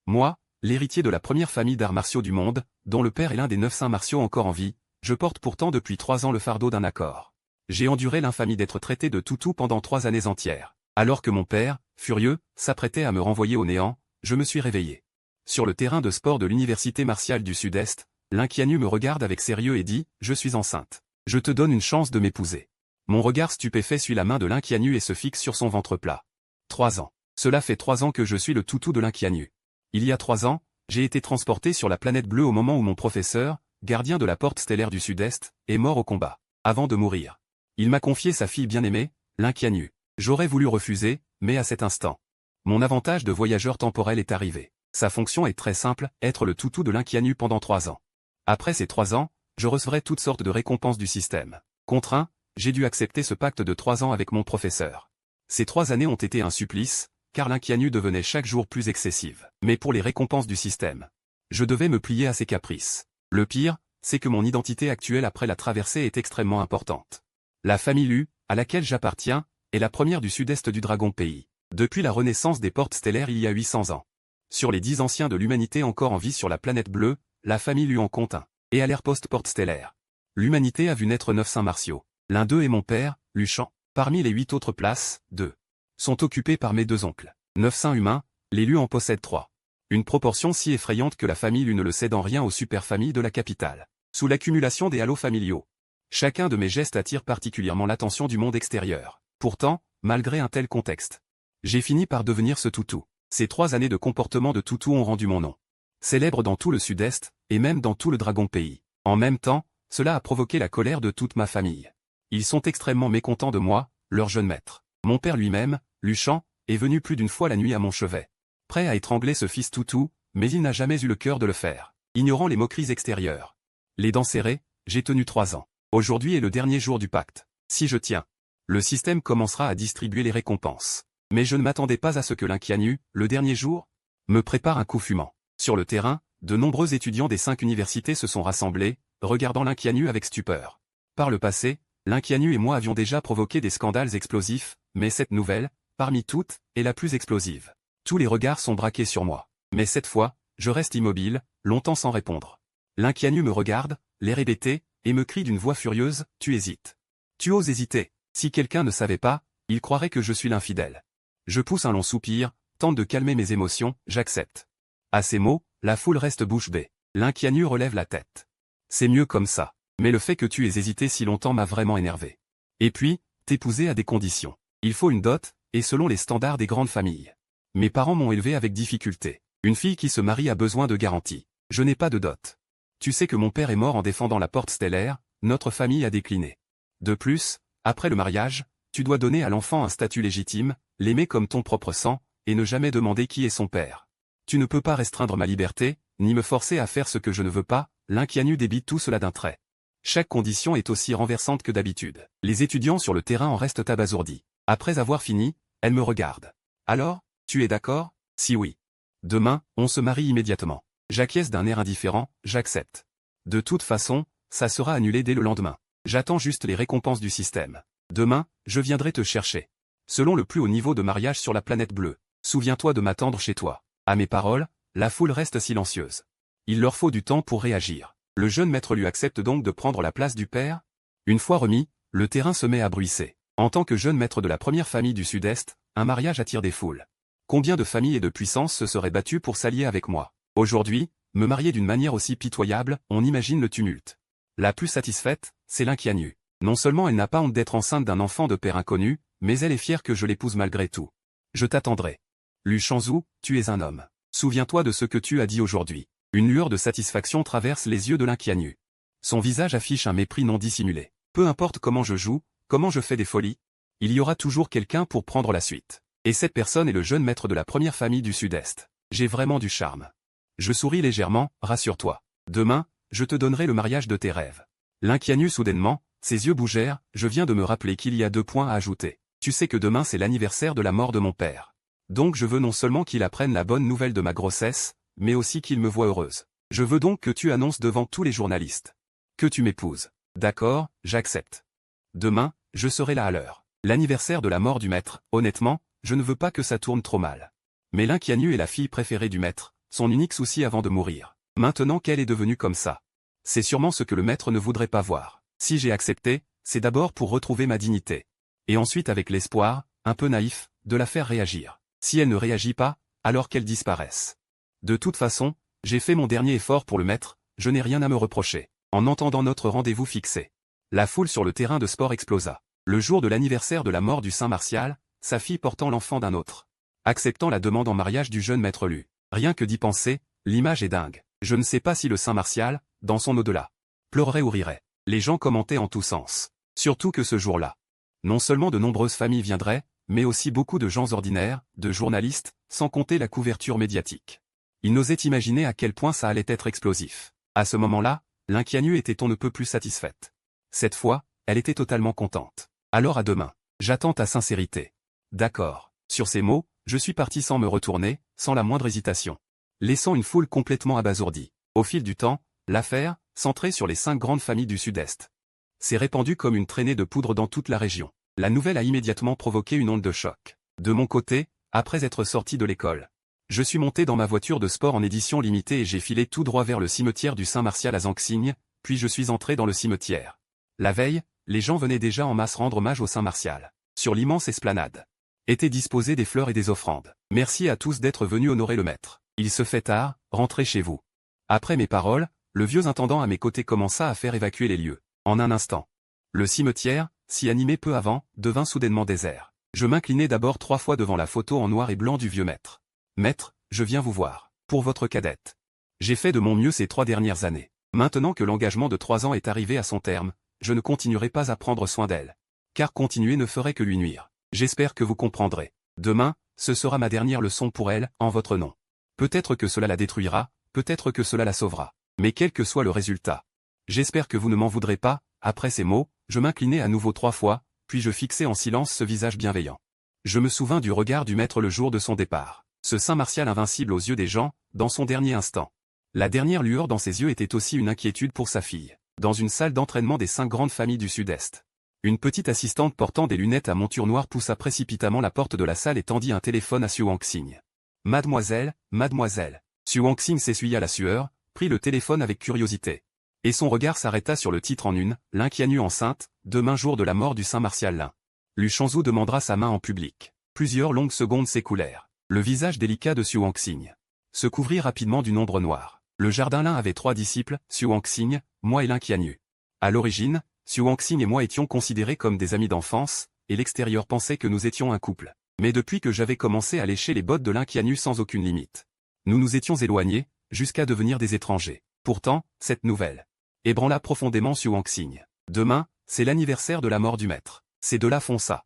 Moi, l'héritier de la première famille d'arts martiaux du monde, dont le père est l'un des 9 saints martiaux encore en vie, je porte pourtant depuis 3 ans le fardeau d'un accord. J'ai enduré l'infamie d'être traité de toutou pendant 3 années entières. Alors que mon père, furieux, s'apprêtait à me renvoyer au néant, je me suis réveillé. Sur le terrain de sport de l'université martiale du Sud-Est, l'Inkianu me regarde avec sérieux et dit « Je suis enceinte. Je te donne une chance de m'épouser. » Mon regard stupéfait suit la main de l'Inkianu et se fixe sur son ventre plat. 3 ans. Cela fait 3 ans que je suis le toutou de l'Inkianu. Il y a 3 ans, j'ai été transporté sur la planète bleue au moment où mon professeur, gardien de la porte stellaire du Sud-Est, est mort au combat. Avant de mourir, il m'a confié sa fille bien-aimée, l'Inkianu. J'aurais voulu refuser, mais à cet instant, mon avantage de voyageur temporel est arrivé. Sa fonction est très simple, être le toutou de l'Inkianu pendant 3 ans. Après ces 3 ans, je recevrai toutes sortes de récompenses du système. Contraint, j'ai dû accepter ce pacte de 3 ans avec mon professeur. Ces 3 années ont été un supplice, car l'Inkianu devenait chaque jour plus excessive. Mais pour les récompenses du système, je devais me plier à ses caprices. Le pire, c'est que mon identité actuelle après la traversée est extrêmement importante. La famille Lu, à laquelle j'appartiens, est la première du sud-est du Dragon Pays. Depuis la renaissance des portes stellaires il y a 800 ans. Sur les 10 anciens de l'humanité encore en vie sur la planète bleue, la famille Lu en compte un. Et à l'ère post-porte stellaire, l'humanité a vu naître 9 saints martiaux. L'un d'eux est mon père, Lu Shan. Parmi les 8 autres places, 2 sont occupées par mes 2 oncles. 9 saints humains, les Lu en possèdent 3. Une proportion si effrayante que la famille Lu ne le cède en rien aux super-familles de la capitale. Sous l'accumulation des halos familiaux, chacun de mes gestes attire particulièrement l'attention du monde extérieur. Pourtant, malgré un tel contexte, j'ai fini par devenir ce toutou. Ces 3 années de comportement de toutou ont rendu mon nom célèbre dans tout le sud-est, et même dans tout le Dragon Pays. En même temps, cela a provoqué la colère de toute ma famille. Ils sont extrêmement mécontents de moi, leur jeune maître. Mon père lui-même, Lu Shan, est venu plus d'une fois la nuit à mon chevet, prêt à étrangler ce fils toutou, mais il n'a jamais eu le cœur de le faire. Ignorant les moqueries extérieures, les dents serrées, j'ai tenu 3 ans. Aujourd'hui est le dernier jour du pacte. Si je tiens, le système commencera à distribuer les récompenses. Mais je ne m'attendais pas à ce que l'Inkianu, le dernier jour, me prépare un coup fumant. Sur le terrain, de nombreux étudiants des 5 universités se sont rassemblés, regardant l'Inkianu avec stupeur. Par le passé, l'Inkianu et moi avions déjà provoqué des scandales explosifs, mais cette nouvelle, parmi toutes, est la plus explosive. Tous les regards sont braqués sur moi. Mais cette fois, je reste immobile, longtemps sans répondre. L'Inkianu me regarde, l'air hébété, et me crie d'une voix furieuse, « Tu hésites. Tu oses hésiter. Si quelqu'un ne savait pas, il croirait que je suis l'infidèle. » Je pousse un long soupir, tente de calmer mes émotions, j'accepte. À ces mots, la foule reste bouche bée. L'Inkianu relève la tête. C'est mieux comme ça. Mais le fait que tu aies hésité si longtemps m'a vraiment énervé. Et puis, t'épouser à des conditions. Il faut une dot, et selon les standards des grandes familles. Mes parents m'ont élevé avec difficulté. Une fille qui se marie a besoin de garanties. Je n'ai pas de dot. Tu sais que mon père est mort en défendant la porte stellaire, notre famille a décliné. De plus, après le mariage, tu dois donner à l'enfant un statut légitime, l'aimer comme ton propre sang, et ne jamais demander qui est son père. Tu ne peux pas restreindre ma liberté, ni me forcer à faire ce que je ne veux pas, l'Inkianu débite tout cela d'un trait. Chaque condition est aussi renversante que d'habitude. Les étudiants sur le terrain en restent abasourdis. Après avoir fini, elle me regarde. Alors, tu es d'accord? Si oui. Demain, on se marie immédiatement. J'acquiesce d'un air indifférent, j'accepte. De toute façon, ça sera annulé dès le lendemain. J'attends juste les récompenses du système. Demain, je viendrai te chercher. Selon le plus haut niveau de mariage sur la planète bleue, souviens-toi de m'attendre chez toi. À mes paroles, la foule reste silencieuse. Il leur faut du temps pour réagir. Le jeune maître lui accepte donc de prendre la place du père. Une fois remis, le terrain se met à bruisser. En tant que jeune maître de la première famille du Sud-Est, un mariage attire des foules. Combien de familles et de puissances se seraient battues pour s'allier avec moi? Aujourd'hui, me marier d'une manière aussi pitoyable, on imagine le tumulte. La plus satisfaite, c'est l'Inkianu. Non seulement elle n'a pas honte d'être enceinte d'un enfant de père inconnu, mais elle est fière que je l'épouse malgré tout. Je t'attendrai. Lu Shanzhu, tu es un homme. Souviens-toi de ce que tu as dit aujourd'hui. Une lueur de satisfaction traverse les yeux de l'Inkianu. Son visage affiche un mépris non dissimulé. Peu importe comment je joue, comment je fais des folies, il y aura toujours quelqu'un pour prendre la suite. Et cette personne est le jeune maître de la première famille du Sud-Est. J'ai vraiment du charme. Je souris légèrement, rassure-toi. Demain, je te donnerai le mariage de tes rêves. L'Inkianu soudainement, ses yeux bougèrent, je viens de me rappeler qu'il y a 2 points à ajouter. Tu sais que demain c'est l'anniversaire de la mort de mon père. Donc je veux non seulement qu'il apprenne la bonne nouvelle de ma grossesse, mais aussi qu'il me voie heureuse. Je veux donc que tu annonces devant tous les journalistes que tu m'épouses. D'accord, j'accepte. Demain, je serai là à l'heure. L'anniversaire de la mort du maître, honnêtement, je ne veux pas que ça tourne trop mal. Mais l'Inkianu est la fille préférée du maître, son unique souci avant de mourir. Maintenant qu'elle est devenue comme ça. C'est sûrement ce que le maître ne voudrait pas voir. Si j'ai accepté, c'est d'abord pour retrouver ma dignité. Et ensuite avec l'espoir, un peu naïf, de la faire réagir. Si elle ne réagit pas, alors qu'elle disparaisse. De toute façon, j'ai fait mon dernier effort pour le maître, je n'ai rien à me reprocher. En entendant notre rendez-vous fixé, la foule sur le terrain de sport explosa. Le jour de l'anniversaire de la mort du Saint Martial, sa fille portant l'enfant d'un autre. Acceptant la demande en mariage du jeune maître Lu. Rien que d'y penser, l'image est dingue. Je ne sais pas si le Saint Martial, dans son au-delà, pleurerait ou rirait. Les gens commentaient en tous sens. Surtout que ce jour-là, non seulement de nombreuses familles viendraient, mais aussi beaucoup de gens ordinaires, de journalistes, sans compter la couverture médiatique. Ils n'osaient imaginer à quel point ça allait être explosif. À ce moment-là, l'Inquianu était on ne peut plus satisfaite. Cette fois, elle était totalement contente. Alors à demain. J'attends ta sincérité. D'accord. Sur ces mots, je suis parti sans me retourner, sans la moindre hésitation. Laissant une foule complètement abasourdie. Au fil du temps, l'affaire, centrée sur les 5 grandes familles du Sud-Est, s'est répandue comme une traînée de poudre dans toute la région. La nouvelle a immédiatement provoqué une onde de choc. De mon côté, après être sorti de l'école, je suis monté dans ma voiture de sport en édition limitée et j'ai filé tout droit vers le cimetière du Saint-Martial à Zangxing, puis je suis entré dans le cimetière. La veille, les gens venaient déjà en masse rendre hommage au Saint-Martial. Sur l'immense esplanade étaient disposées des fleurs et des offrandes. Merci à tous d'être venus honorer le maître. Il se fait tard, rentrez chez vous. Après mes paroles, le vieux intendant à mes côtés commença à faire évacuer les lieux. En un instant, le cimetière, si animé peu avant, devint soudainement désert. Je m'inclinai d'abord 3 fois devant la photo en noir et blanc du vieux maître. Maître, je viens vous voir. Pour votre cadette. J'ai fait de mon mieux ces 3 dernières années. Maintenant que l'engagement de 3 ans est arrivé à son terme, je ne continuerai pas à prendre soin d'elle. Car continuer ne ferait que lui nuire. J'espère que vous comprendrez. Demain, ce sera ma dernière leçon pour elle, en votre nom. Peut-être que cela la détruira, peut-être que cela la sauvera. Mais quel que soit le résultat. J'espère que vous ne m'en voudrez pas. Après ces mots, je m'inclinai à nouveau 3 fois, puis je fixai en silence ce visage bienveillant. Je me souvins du regard du maître le jour de son départ. Ce Saint Martial invincible aux yeux des gens, dans son dernier instant. La dernière lueur dans ses yeux était aussi une inquiétude pour sa fille. Dans une salle d'entraînement des 5 grandes familles du Sud-Est. Une petite assistante portant des lunettes à monture noire poussa précipitamment la porte de la salle et tendit un téléphone à Xu Wangxing. « Mademoiselle, mademoiselle. » Xu Wangxing s'essuya la sueur, prit le téléphone avec curiosité. Et son regard s'arrêta sur le titre en une, l'Inquianu enceinte, demain jour de la mort du Saint Martial Lin. Lu Shangzhou demandera sa main en public. Plusieurs longues secondes s'écoulèrent. Le visage délicat de Xu Wangxing se couvrit rapidement d'une ombre noire. Le jardin Lin avait 3 disciples, Xu Wangxing, moi et l'Inquianu. À l'origine, Xu Wangxing et moi étions considérés comme des amis d'enfance, et l'extérieur pensait que nous étions un couple. Mais depuis que j'avais commencé à lécher les bottes de l'Inquianu sans aucune limite, nous nous étions éloignés, jusqu'à devenir des étrangers. Pourtant, cette nouvelle ébranla profondément Xu Wangxing. Demain, c'est l'anniversaire de la mort du maître. Ces deux-là font ça.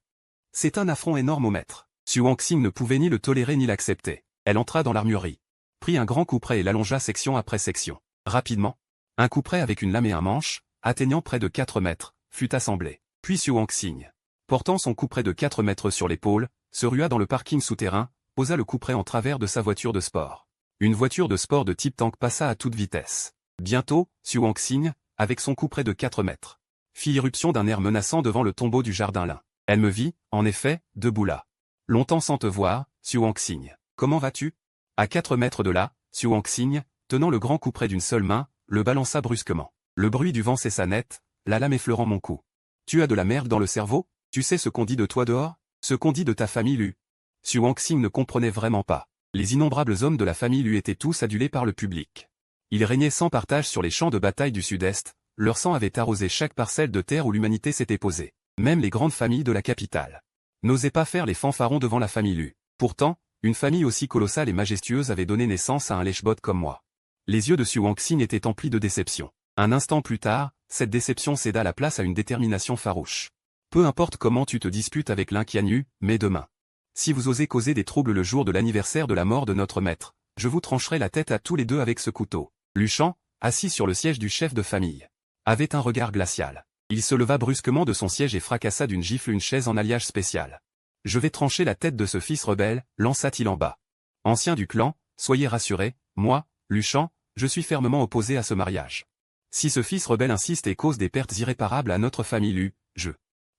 C'est un affront énorme au maître. Xu Wangxing ne pouvait ni le tolérer ni l'accepter. Elle entra dans l'armurerie, prit un grand couperet et l'allongea section après section. Rapidement, un couperet avec une lame et un manche, atteignant près de 4 mètres, fut assemblé. Puis Xu Wangxing, portant son couperet de 4 mètres sur l'épaule, se rua dans le parking souterrain, posa le couperet en travers de sa voiture de sport. Une voiture de sport de type tank passa à toute vitesse. Bientôt, Xu Wangxing, avec son couperet de 4 mètres, fit irruption d'un air menaçant devant le tombeau du jardin Lin. Elle me vit, en effet, debout là. Longtemps sans te voir, Xu Wangxing. Comment vas-tu? À 4 mètres de là, Xu Wangxing, tenant le grand couperet d'une seule main, le balança brusquement. Le bruit du vent cessa net, la lame effleurant mon cou. Tu as de la merde dans le cerveau? Tu sais ce qu'on dit de toi dehors? Ce qu'on dit de ta famille Lu? Xu Wangxing ne comprenait vraiment pas. Les innombrables hommes de la famille Lu étaient tous adulés par le public. Ils régnaient sans partage sur les champs de bataille du Sud-Est, leur sang avait arrosé chaque parcelle de terre où l'humanité s'était posée. Même les grandes familles de la capitale n'osaient pas faire les fanfarons devant la famille Lu. Pourtant, une famille aussi colossale et majestueuse avait donné naissance à un lèche-bot comme moi. Les yeux de Xu Wangxing étaient emplis de déception. Un instant plus tard, cette déception céda la place à une détermination farouche. Peu importe comment tu te disputes avec l'Inquianu, mais demain, si vous osez causer des troubles le jour de l'anniversaire de la mort de notre maître, je vous trancherai la tête à tous les deux avec ce couteau. Lu Shang, assis sur le siège du chef de famille, avait un regard glacial. Il se leva brusquement de son siège et fracassa d'une gifle une chaise en alliage spécial. « Je vais trancher la tête de ce fils rebelle », lança-t-il en bas. « Ancien du clan, soyez rassurés, moi, Lu Shang, je suis fermement opposé à ce mariage. Si ce fils rebelle insiste et cause des pertes irréparables à notre famille Lu, je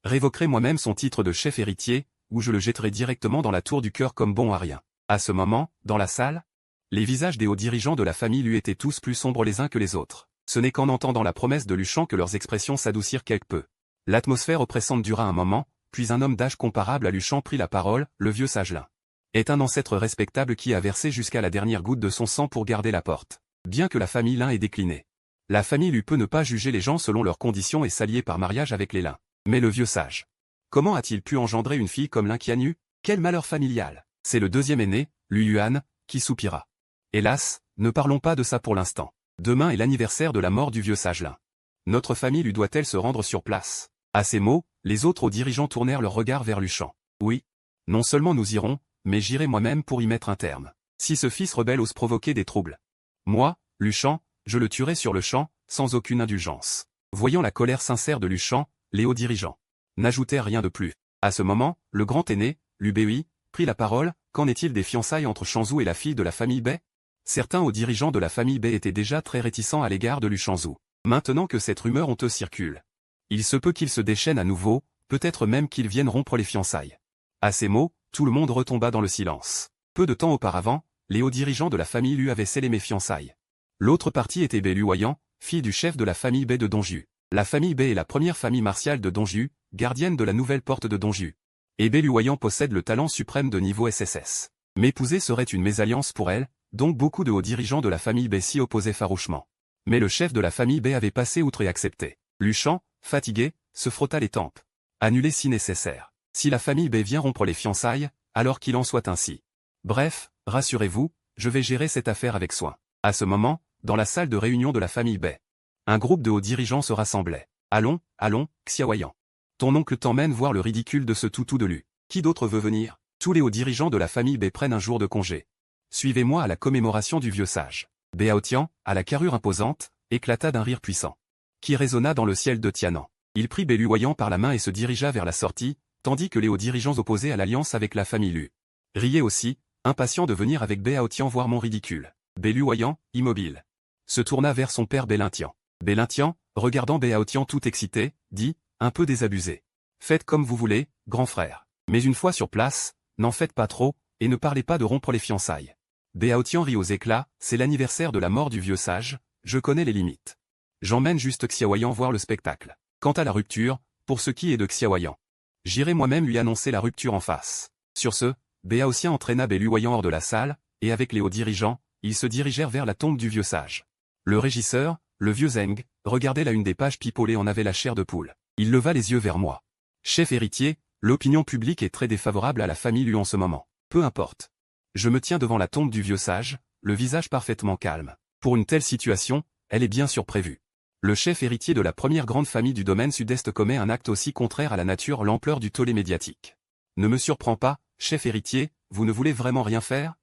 révoquerai moi-même son titre de chef héritier, ou je le jetterai directement dans la tour du cœur comme bon à rien. » À ce moment, dans la salle, Les visages des hauts dirigeants de la famille lui étaient tous plus sombres les uns que les autres. Ce n'est qu'en entendant la promesse de Luchan que leurs expressions s'adoucirent quelque peu. L'atmosphère oppressante dura un moment, puis un homme d'âge comparable à Luchan prit la parole, le vieux Sagelin. Est un ancêtre respectable qui a versé jusqu'à la dernière goutte de son sang pour garder la porte. Bien que la famille Lin ait décliné. La famille lui peut ne pas juger les gens selon leurs conditions et s'allier par mariage avec les Lin. Mais le vieux sage. Comment a-t-il pu engendrer une fille comme Lin Qianyu? Quel malheur familial! C'est le deuxième aîné, Lu Yuan, qui soupira. Hélas, ne parlons pas de ça pour l'instant. Demain est l'anniversaire de la mort du vieux sage Lin. Notre famille lui doit-elle se rendre sur place? À ces mots, les autres hauts dirigeants tournèrent leur regard vers Luchan. Oui. Non seulement nous irons, mais j'irai moi-même pour y mettre un terme. Si ce fils rebelle ose provoquer des troubles. Moi, Luchan, je le tuerai sur le champ, sans aucune indulgence. Voyant la colère sincère de Luchan, les hauts dirigeants n'ajoutèrent rien de plus. À ce moment, le grand aîné, Lu Bei, prit la parole. Qu'en est-il des fiançailles entre Shanzhu et la fille de la famille Bei? Certains hauts dirigeants de la famille Bei étaient déjà très réticents à l'égard de Lu Shanzhu. Maintenant que cette rumeur honteuse circule, il se peut qu'il se déchaîne à nouveau, peut-être même qu'il vienne rompre les fiançailles. À ces mots, tout le monde retomba dans le silence. Peu de temps auparavant, les hauts dirigeants de la famille Lu avaient scellé mes fiançailles. L'autre partie était Bei Luoyang, fille du chef de la famille Bei de Dongju. La famille Bei est la première famille martiale de Dongju, gardienne de la nouvelle porte de Dongju. Et Bei Luoyang possède le talent suprême de niveau SSS. M'épouser serait une mésalliance pour elle, donc beaucoup de hauts dirigeants de la famille Bei s'y opposaient farouchement. Mais le chef de la famille Bei avait passé outre et accepté. Luchan, fatigué, se frotta les tempes. Annulé si nécessaire. Si la famille Bei vient rompre les fiançailles, alors qu'il en soit ainsi. Bref, rassurez-vous, je vais gérer cette affaire avec soin. À ce moment, dans la salle de réunion de la famille Bei, un groupe de hauts dirigeants se rassemblait. Allons, allons, Xiaoyan. Ton oncle t'emmène voir le ridicule de ce toutou de Lu. Qui d'autre veut venir? Tous les hauts dirigeants de la famille Bei prennent un jour de congé. Suivez-moi à la commémoration du vieux sage. Bei Tian, à la carrure imposante, éclata d'un rire puissant, qui résonna dans le ciel de Tianan. Il prit Bei Luoyang par la main et se dirigea vers la sortie, tandis que les hauts dirigeants opposés à l'alliance avec la famille Lu riaient aussi, impatients de venir avec Bei Tian voir mon ridicule. Bei Luoyang, immobile, se tourna vers son père Bei Tian. Bei Tian, regardant Bei Tian tout excité, dit, un peu désabusé. Faites comme vous voulez, grand frère. Mais une fois sur place, n'en faites pas trop, et ne parlez pas de rompre les fiançailles. Bei Tian rit aux éclats, c'est l'anniversaire de la mort du vieux sage, je connais les limites. J'emmène juste Xiaoyan voir le spectacle. Quant à la rupture, pour ce qui est de Xiaoyan, j'irai moi-même lui annoncer la rupture en face. Sur ce, Bei Tian entraîna Bei Luoyang hors de la salle, et avec les hauts dirigeants, ils se dirigèrent vers la tombe du vieux sage. Le régisseur, le vieux Zeng, regardait la une des pages pipeaules et en avait la chair de poule. Il leva les yeux vers moi. Chef héritier, l'opinion publique est très défavorable à la famille Lu en ce moment. Peu importe. Je me tiens devant la tombe du vieux sage, le visage parfaitement calme. Pour une telle situation, elle est bien sûr prévue. Le chef héritier de la première grande famille du domaine sud-est commet un acte aussi contraire à la nature l'ampleur du tollé médiatique. Ne me surprends pas, chef héritier, vous ne voulez vraiment rien faire?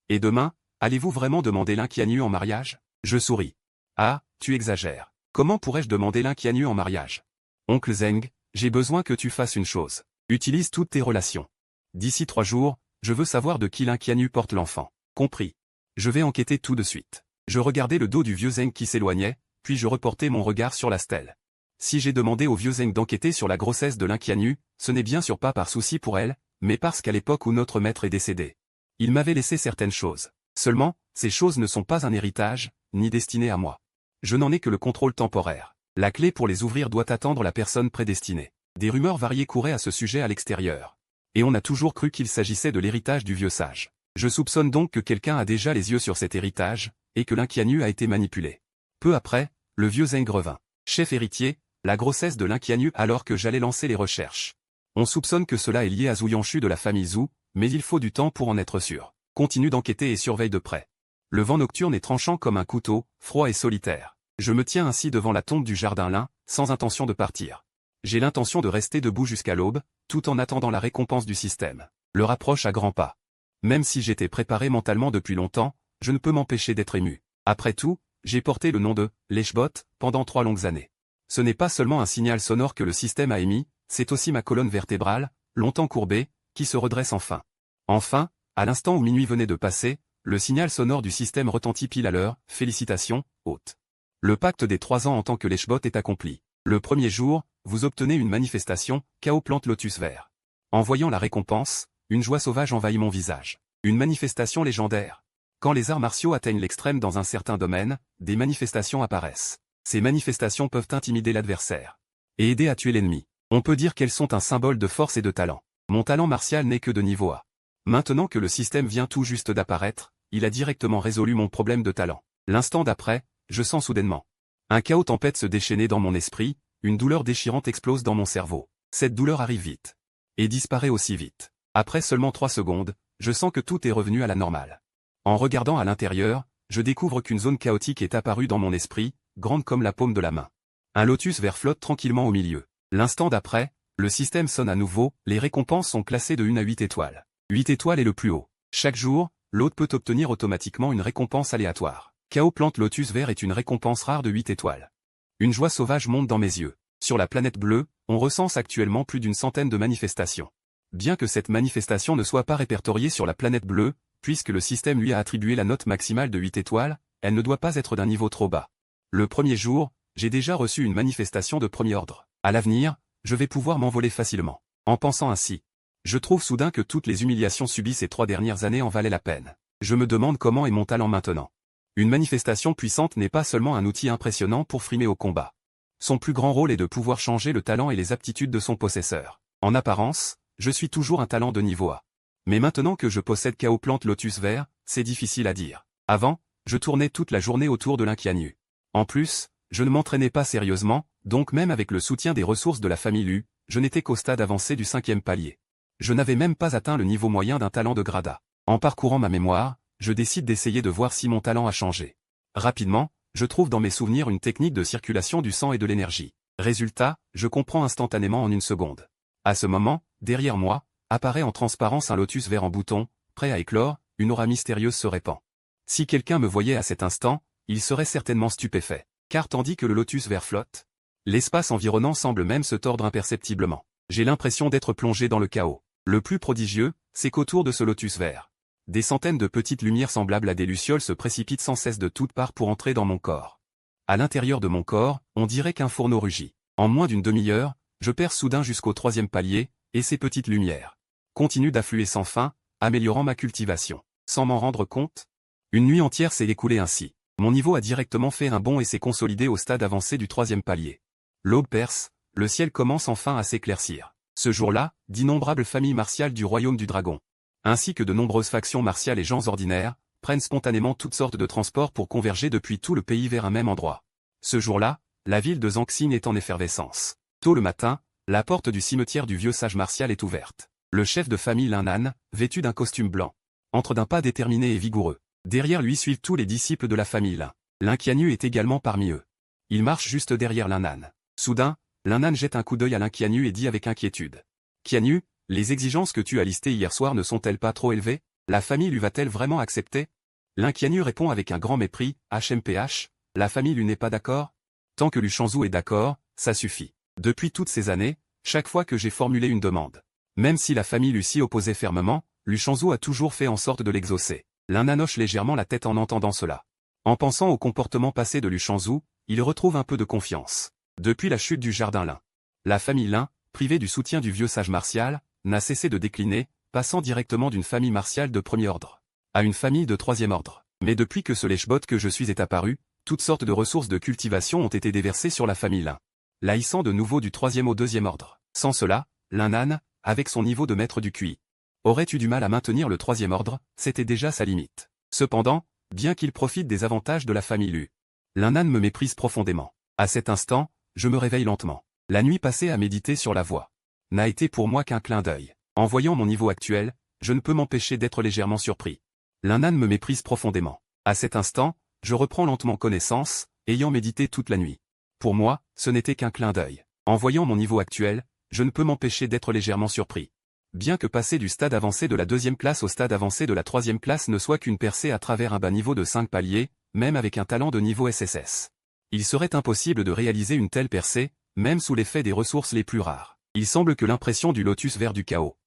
Et demain, allez-vous vraiment demander Lin Qianyu en mariage? Je souris. Ah, tu exagères. Comment pourrais-je demander Lin Qianyu en mariage? Oncle Zeng, j'ai besoin que tu fasses une chose. Utilise toutes tes relations. D'ici 3 jours, je veux savoir de qui Lin Qianyu porte l'enfant. Compris. Je vais enquêter tout de suite. Je regardais le dos du vieux Zeng qui s'éloignait, puis je reportai mon regard sur la stèle. Si j'ai demandé au vieux Zeng d'enquêter sur la grossesse de Lin Qianyu, ce n'est bien sûr pas par souci pour elle, mais parce qu'à l'époque où notre maître est décédé, il m'avait laissé certaines choses. Seulement, ces choses ne sont pas un héritage, ni destinées à moi. Je n'en ai que le contrôle temporaire. La clé pour les ouvrir doit attendre la personne prédestinée. Des rumeurs variées couraient à ce sujet à l'extérieur. Et on a toujours cru qu'il s'agissait de l'héritage du vieux sage. Je soupçonne donc que quelqu'un a déjà les yeux sur cet héritage, et que Lin Qianyu a été manipulé. Peu après, le vieux Zeng revint. Chef héritier, la grossesse de Lin Qianyu alors que j'allais lancer les recherches. On soupçonne que cela est lié à Zhu Yangshu de la famille Zhu, mais il faut du temps pour en être sûr. Continue d'enquêter et surveille de près. Le vent nocturne est tranchant comme un couteau, froid et solitaire. Je me tiens ainsi devant la tombe du jardin Lin, sans intention de partir. J'ai l'intention de rester debout jusqu'à l'aube, tout en attendant la récompense du système. Le rapproche à grands pas. Même si j'étais préparé mentalement depuis longtemps, je ne peux m'empêcher d'être ému. Après tout, j'ai porté le nom de Leshbot pendant 3 longues années. Ce n'est pas seulement un signal sonore que le système a émis, c'est aussi ma colonne vertébrale, longtemps courbée, qui se redresse enfin. Enfin, à l'instant où minuit venait de passer, le signal sonore du système retentit pile à l'heure. Félicitations, hôte. Le pacte des 3 ans en tant que Leshbot est accompli. Le premier jour, vous obtenez une manifestation, Chaos plante lotus vert. En voyant la récompense, une joie sauvage envahit mon visage. Une manifestation légendaire. Quand les arts martiaux atteignent l'extrême dans un certain domaine, des manifestations apparaissent. Ces manifestations peuvent intimider l'adversaire et aider à tuer l'ennemi. On peut dire qu'elles sont un symbole de force et de talent. Mon talent martial n'est que de niveau A. Maintenant que le système vient tout juste d'apparaître, il a directement résolu mon problème de talent. L'instant d'après, je sens soudainement un chaos tempête se déchaîner dans mon esprit, une douleur déchirante explose dans mon cerveau. Cette douleur arrive vite et disparaît aussi vite. Après seulement 3 secondes, je sens que tout est revenu à la normale. En regardant à l'intérieur, je découvre qu'une zone chaotique est apparue dans mon esprit, grande comme la paume de la main. Un lotus vert flotte tranquillement au milieu. L'instant d'après, le système sonne à nouveau, les récompenses sont classées de 1 à 8 étoiles. 8 étoiles est le plus haut. Chaque jour, l'hôte peut obtenir automatiquement une récompense aléatoire. Chaos plante lotus vert est une récompense rare de 8 étoiles. Une joie sauvage monte dans mes yeux. Sur la planète bleue, on recense actuellement plus d'une centaine de manifestations. Bien que cette manifestation ne soit pas répertoriée sur la planète bleue, puisque le système lui a attribué la note maximale de 8 étoiles, elle ne doit pas être d'un niveau trop bas. Le premier jour, j'ai déjà reçu une manifestation de premier ordre. À l'avenir, je vais pouvoir m'envoler facilement. En pensant ainsi, je trouve soudain que toutes les humiliations subies ces 3 dernières années en valaient la peine. Je me demande comment est mon talent maintenant. Une manifestation puissante n'est pas seulement un outil impressionnant pour frimer au combat. Son plus grand rôle est de pouvoir changer le talent et les aptitudes de son possesseur. En apparence, je suis toujours un talent de niveau A. Mais maintenant que je possède Chaos Plante Lotus Vert, c'est difficile à dire. Avant, je tournais toute la journée autour de l'Inkianu. En plus, je ne m'entraînais pas sérieusement, donc même avec le soutien des ressources de la famille Lu, je n'étais qu'au stade avancé du 5e palier. Je n'avais même pas atteint le niveau moyen d'un talent de grade A. En parcourant ma mémoire, je décide d'essayer de voir si mon talent a changé. Rapidement, je trouve dans mes souvenirs une technique de circulation du sang et de l'énergie. Résultat, je comprends instantanément en 1 seconde. À ce moment, derrière moi, apparaît en transparence un lotus vert en bouton, prêt à éclore, une aura mystérieuse se répand. Si quelqu'un me voyait à cet instant, il serait certainement stupéfait. Car tandis que le lotus vert flotte, l'espace environnant semble même se tordre imperceptiblement. J'ai l'impression d'être plongé dans le chaos. Le plus prodigieux, c'est qu'autour de ce lotus vert, des centaines de petites lumières semblables à des lucioles se précipitent sans cesse de toutes parts pour entrer dans mon corps. À l'intérieur de mon corps, on dirait qu'un fourneau rugit. En moins d'une demi-heure, je perce soudain jusqu'au 3e palier, et ces petites lumières continuent d'affluer sans fin, améliorant ma cultivation. Sans m'en rendre compte, une nuit entière s'est écoulée ainsi. Mon niveau a directement fait un bond et s'est consolidé au stade avancé du 3e palier. L'aube perce, le ciel commence enfin à s'éclaircir. Ce jour-là, d'innombrables familles martiales du royaume du dragon, ainsi que de nombreuses factions martiales et gens ordinaires, prennent spontanément toutes sortes de transports pour converger depuis tout le pays vers un même endroit. Ce jour-là, la ville de Zangxing est en effervescence. Tôt le matin, la porte du cimetière du vieux sage martial est ouverte. Le chef de famille Lin Nan, vêtu d'un costume blanc, entre d'un pas déterminé et vigoureux. Derrière lui suivent tous les disciples de la famille Lin. L'Inkianu est également parmi eux. Il marche juste derrière Lin Nan. Soudain, Lin Nan jette un coup d'œil à l'Inkianu et dit avec inquiétude. « Kianu, les exigences que tu as listées hier soir ne sont-elles pas trop élevées? La famille lui va-t-elle vraiment accepter ?» L'Inkianu répond avec un grand mépris, « HMPH, la famille lui n'est pas d'accord? Tant que Lu Shangzu est d'accord, ça suffit. Depuis toutes ces années, chaque fois que j'ai formulé une demande, même si la famille Lu s'y opposait fermement, Lu Shangzu a toujours fait en sorte de l'exaucer. » Lin Nan hoche légèrement la tête en entendant cela. En pensant au comportement passé de Lu Shangzu, il retrouve un peu de confiance. Depuis la chute du jardin Lin, la famille Lin, privée du soutien du vieux sage martial, n'a cessé de décliner, passant directement d'une famille martiale de premier ordre à une famille de 3e ordre. Mais depuis que ce lèche-bot que je suis est apparu, toutes sortes de ressources de cultivation ont été déversées sur la famille Lin, la hissant de nouveau du 3e au 2e ordre. Sans cela, Lin Nan, avec son niveau de maître du QI, aurait eu du mal à maintenir le 3e ordre, c'était déjà sa limite. Cependant, bien qu'il profite des avantages de la famille Lu, Lin Nan me méprise profondément. À cet instant, je me réveille lentement. La nuit passée à méditer sur la voie n'a été pour moi qu'un clin d'œil. En voyant mon niveau actuel, je ne peux m'empêcher d'être légèrement surpris. Lin Nan me méprise profondément. À cet instant, je reprends lentement connaissance, ayant médité toute la nuit. Pour moi, ce n'était qu'un clin d'œil. En voyant mon niveau actuel, je ne peux m'empêcher d'être légèrement surpris. Bien que passer du stade avancé de la 2e classe au stade avancé de la 3e classe ne soit qu'une percée à travers un bas niveau de 5 paliers, même avec un talent de niveau SSS. Il serait impossible de réaliser une telle percée, même sous l'effet des ressources les plus rares. Il semble que l'impression du lotus vert du chaos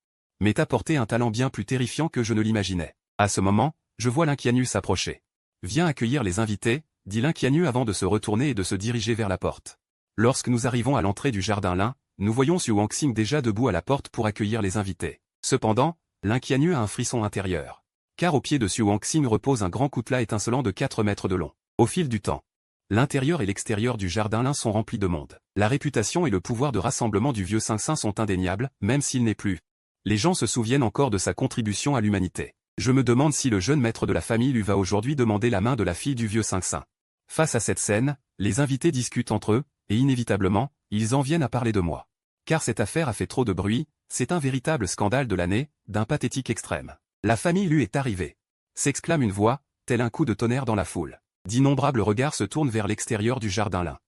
m'ait apporté un talent bien plus terrifiant que je ne l'imaginais. À ce moment, je vois l'Inkianu s'approcher. « Viens accueillir les invités », dit l'Inkianu avant de se retourner et de se diriger vers la porte. Lorsque nous arrivons à l'entrée du jardin Lin, nous voyons Xu Wangxing déjà debout à la porte pour accueillir les invités. Cependant, l'Inkianu a un frisson intérieur. car au pied de Xuanxing repose un grand coutelas étincelant de 4 mètres de long. Au fil du temps, l'intérieur et l'extérieur du jardin Lin sont remplis de monde. La réputation et le pouvoir de rassemblement du vieux Xingxin sont indéniables, même s'il n'est plus. Les gens se souviennent encore de sa contribution à l'humanité. Je me demande si le jeune maître de la famille lui va aujourd'hui demander la main de la fille du vieux Xingxin. Face à cette scène, les invités discutent entre eux, et inévitablement, ils en viennent à parler de moi. Car cette affaire a fait trop de bruit, c'est un véritable scandale de l'année, d'un pathétique extrême. La famille Lu est arrivée. S'exclame une voix, tel un coup de tonnerre dans la foule. D'innombrables regards se tournent vers l'extérieur du jardin Lin.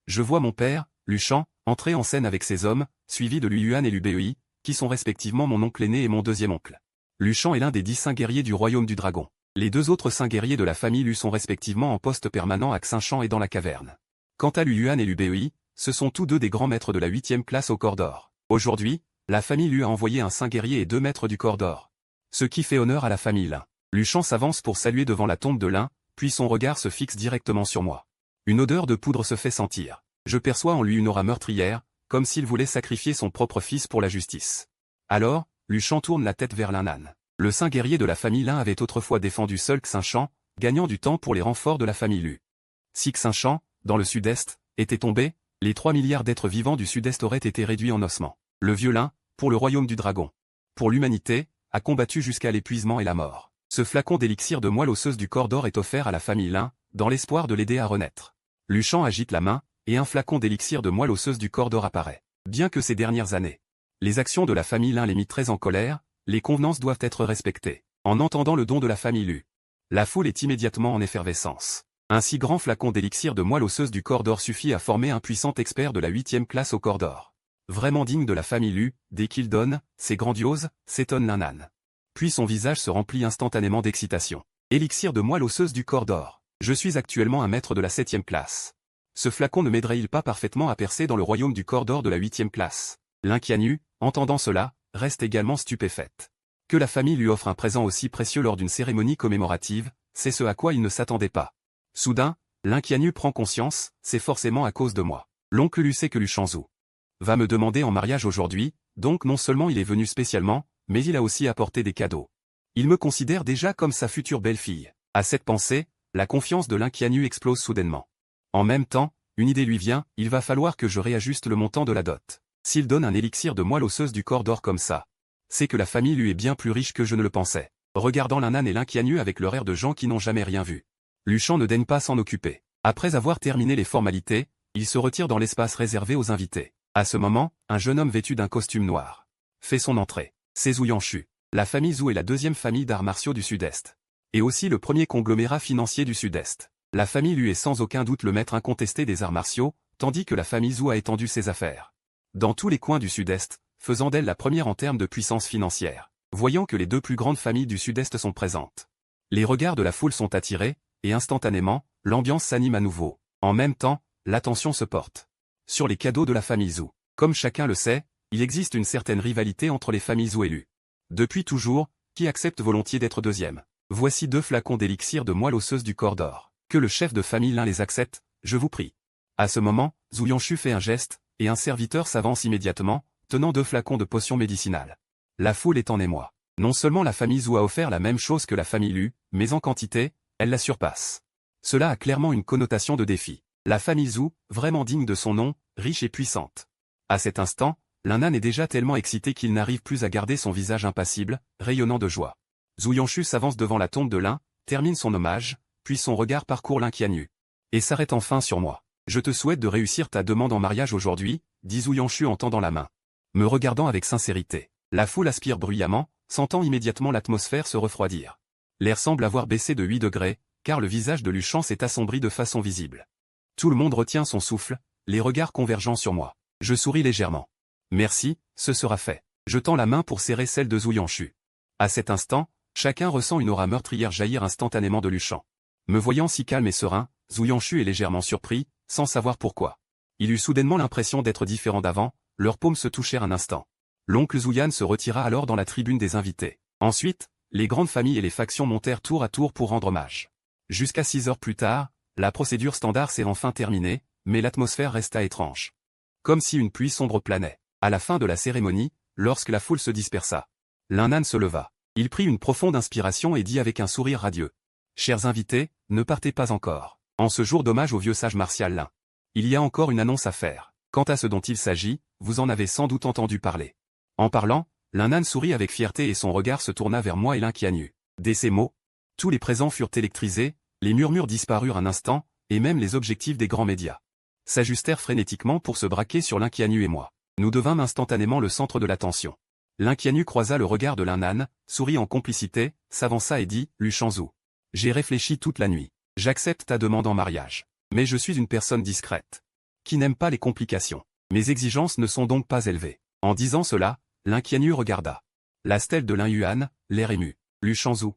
Je vois mon père, Lu Shan, entrer en scène avec ses hommes, suivi de Lu Yuan et Lu Bei, qui sont respectivement mon oncle aîné et mon deuxième oncle. Lu Shan est l'un des 10 saints guerriers du royaume du dragon. Les 2 autres saints guerriers de la famille Lu sont respectivement en poste permanent à Xinshan et dans la caverne. Quant à Lu Yuan et Lu Bei, ce sont tous 2 des grands maîtres de la 8e classe au corps d'or. Aujourd'hui, la famille Lu a envoyé un saint guerrier et 2 maîtres du corps d'or. Ce qui fait honneur à la famille Lin. Lu Shan s'avance pour saluer devant la tombe de Lin, puis son regard se fixe directement sur moi. Une odeur de poudre se fait sentir. Je perçois en lui une aura meurtrière, comme s'il voulait sacrifier son propre fils pour la justice. Alors, Lu Shan tourne la tête vers Lin. Le saint guerrier de la famille Lin avait autrefois défendu seul Xinshan, gagnant du temps pour les renforts de la famille Lu. Si Xinshan, dans le sud-est, était tombé, les 3 milliards d'êtres vivants du sud-est auraient été réduits en ossements. Le vieux Lin, pour le royaume du dragon, pour l'humanité, a combattu jusqu'à l'épuisement et la mort. Ce flacon d'élixir de moelle osseuse du corps d'or est offert à la famille Lin, dans l'espoir de l'aider à renaître. Lu Shan agite la main, et un flacon d'élixir de moelle osseuse du corps d'or apparaît. Bien que ces dernières années, les actions de la famille Lin les mit très en colère, les convenances doivent être respectées. En entendant le don de la famille Lu, la foule est immédiatement en effervescence. Un si grand flacon d'élixir de moelle osseuse du corps d'or suffit à former un puissant expert de la 8e classe au corps d'or. Vraiment digne de la famille Lu, dès qu'il donne, c'est grandiose, s'étonne Lin. Puis son visage se remplit instantanément d'excitation. Élixir de moelle osseuse du corps d'or. Je suis actuellement un maître de la 7e classe. Ce flacon ne m'aiderait-il pas parfaitement à percer dans le royaume du corps d'or de la 8e classe? Lin Qianyu, entendant cela, reste également stupéfaite. Que la famille lui offre un présent aussi précieux lors d'une cérémonie commémorative, c'est ce à quoi il ne s'attendait pas. Soudain, Lin Qianyu prend conscience, c'est forcément à cause de moi. L'oncle Lu sait que Lu Shanzhu va me demander en mariage aujourd'hui, donc non seulement il est venu spécialement, mais il a aussi apporté des cadeaux. Il me considère déjà comme sa future belle-fille. À cette pensée, la confiance de Lin Qianyu explose soudainement. En même temps, une idée lui vient, il va falloir que je réajuste le montant de la dot. S'il donne un élixir de moelle osseuse du corps d'or comme ça, c'est que la famille lui est bien plus riche que je ne le pensais. Regardant Lin et Lin Qianyu avec leur air de gens qui n'ont jamais rien vu, Lu Shan ne daigne pas s'en occuper. Après avoir terminé les formalités, il se retire dans l'espace réservé aux invités. À ce moment, un jeune homme vêtu d'un costume noir fait son entrée. C'est Zhu Yanshu. La famille Zhu est la 2e famille d'arts martiaux du Sud-Est. Et aussi le premier conglomérat financier du Sud-Est. La famille Lu est sans aucun doute le maître incontesté des arts martiaux, tandis que la famille Zhu a étendu ses affaires dans tous les coins du Sud-Est, faisant d'elle la première en termes de puissance financière. Voyant que les 2 plus grandes familles du Sud-Est sont présentes, les regards de la foule sont attirés, et instantanément, l'ambiance s'anime à nouveau. En même temps, l'attention se porte sur les cadeaux de la famille Zhu. Comme chacun le sait, il existe une certaine rivalité entre les familles Zhu et Lu. Depuis toujours, qui accepte volontiers d'être deuxième? Voici 2 flacons d'élixir de moelle osseuse du corps d'or. Que le chef de famille Lin les accepte, je vous prie. À ce moment, Zhu Yanshu fait un geste, et un serviteur s'avance immédiatement, tenant 2 flacons de potions médicinales. La foule est en émoi. Non seulement la famille Zhu a offert la même chose que la famille Lu, mais en quantité, elle la surpasse. Cela a clairement une connotation de défi. La famille Zhu, vraiment digne de son nom, riche et puissante. À cet instant, Lin est déjà tellement excité qu'il n'arrive plus à garder son visage impassible, rayonnant de joie. Zhu Yanshu s'avance devant la tombe de Lin, termine son hommage, puis son regard parcourt Lin Qianyu. Et s'arrête enfin sur moi. Je te souhaite de réussir ta demande en mariage aujourd'hui, dit Zhu Yanshu en tendant la main. Me regardant avec sincérité. La foule aspire bruyamment, sentant immédiatement l'atmosphère se refroidir. L'air semble avoir baissé de 8 degrés, car le visage de Lu Shan s'est assombri de façon visible. Tout le monde retient son souffle, les regards convergeant sur moi. Je souris légèrement. Merci, ce sera fait. Je tends la main pour serrer celle de Zhu Yanshu. À cet instant, chacun ressent une aura meurtrière jaillir instantanément de Lu Shan. Me voyant si calme et serein, Zhu Yanshu est légèrement surpris, sans savoir pourquoi. Il eut soudainement l'impression d'être différent d'avant, leurs paumes se touchèrent un instant. L'oncle Zhu Yan se retira alors dans la tribune des invités. Ensuite, les grandes familles et les factions montèrent tour à tour pour rendre hommage. Jusqu'à 6 heures plus tard, la procédure standard s'est enfin terminée, mais l'atmosphère resta étrange. Comme si une pluie sombre planait. À la fin de la cérémonie, lorsque la foule se dispersa, Lin se leva. Il prit une profonde inspiration et dit avec un sourire radieux. Chers invités, ne partez pas encore. En ce jour d'hommage au vieux sage martial Lin. Il y a encore une annonce à faire. Quant à ce dont il s'agit, vous en avez sans doute entendu parler. En parlant, Lin Nan sourit avec fierté et son regard se tourna vers moi et Lin Qianyu. Dès ces mots, tous les présents furent électrisés, les murmures disparurent un instant, et même les objectifs des grands médias s'ajustèrent frénétiquement pour se braquer sur Lin Qianyu et moi. Nous devînmes instantanément le centre de l'attention. Lin Qianyu croisa le regard de Lin Nan, sourit en complicité, s'avança et dit, Lu Shanzhu. J'ai réfléchi toute la nuit. J'accepte ta demande en mariage. Mais je suis une personne discrète, qui n'aime pas les complications. Mes exigences ne sont donc pas élevées. En disant cela, Lin Qianyu regarda la stèle de Lin Yuan, l'air ému. Lu Shanzhu.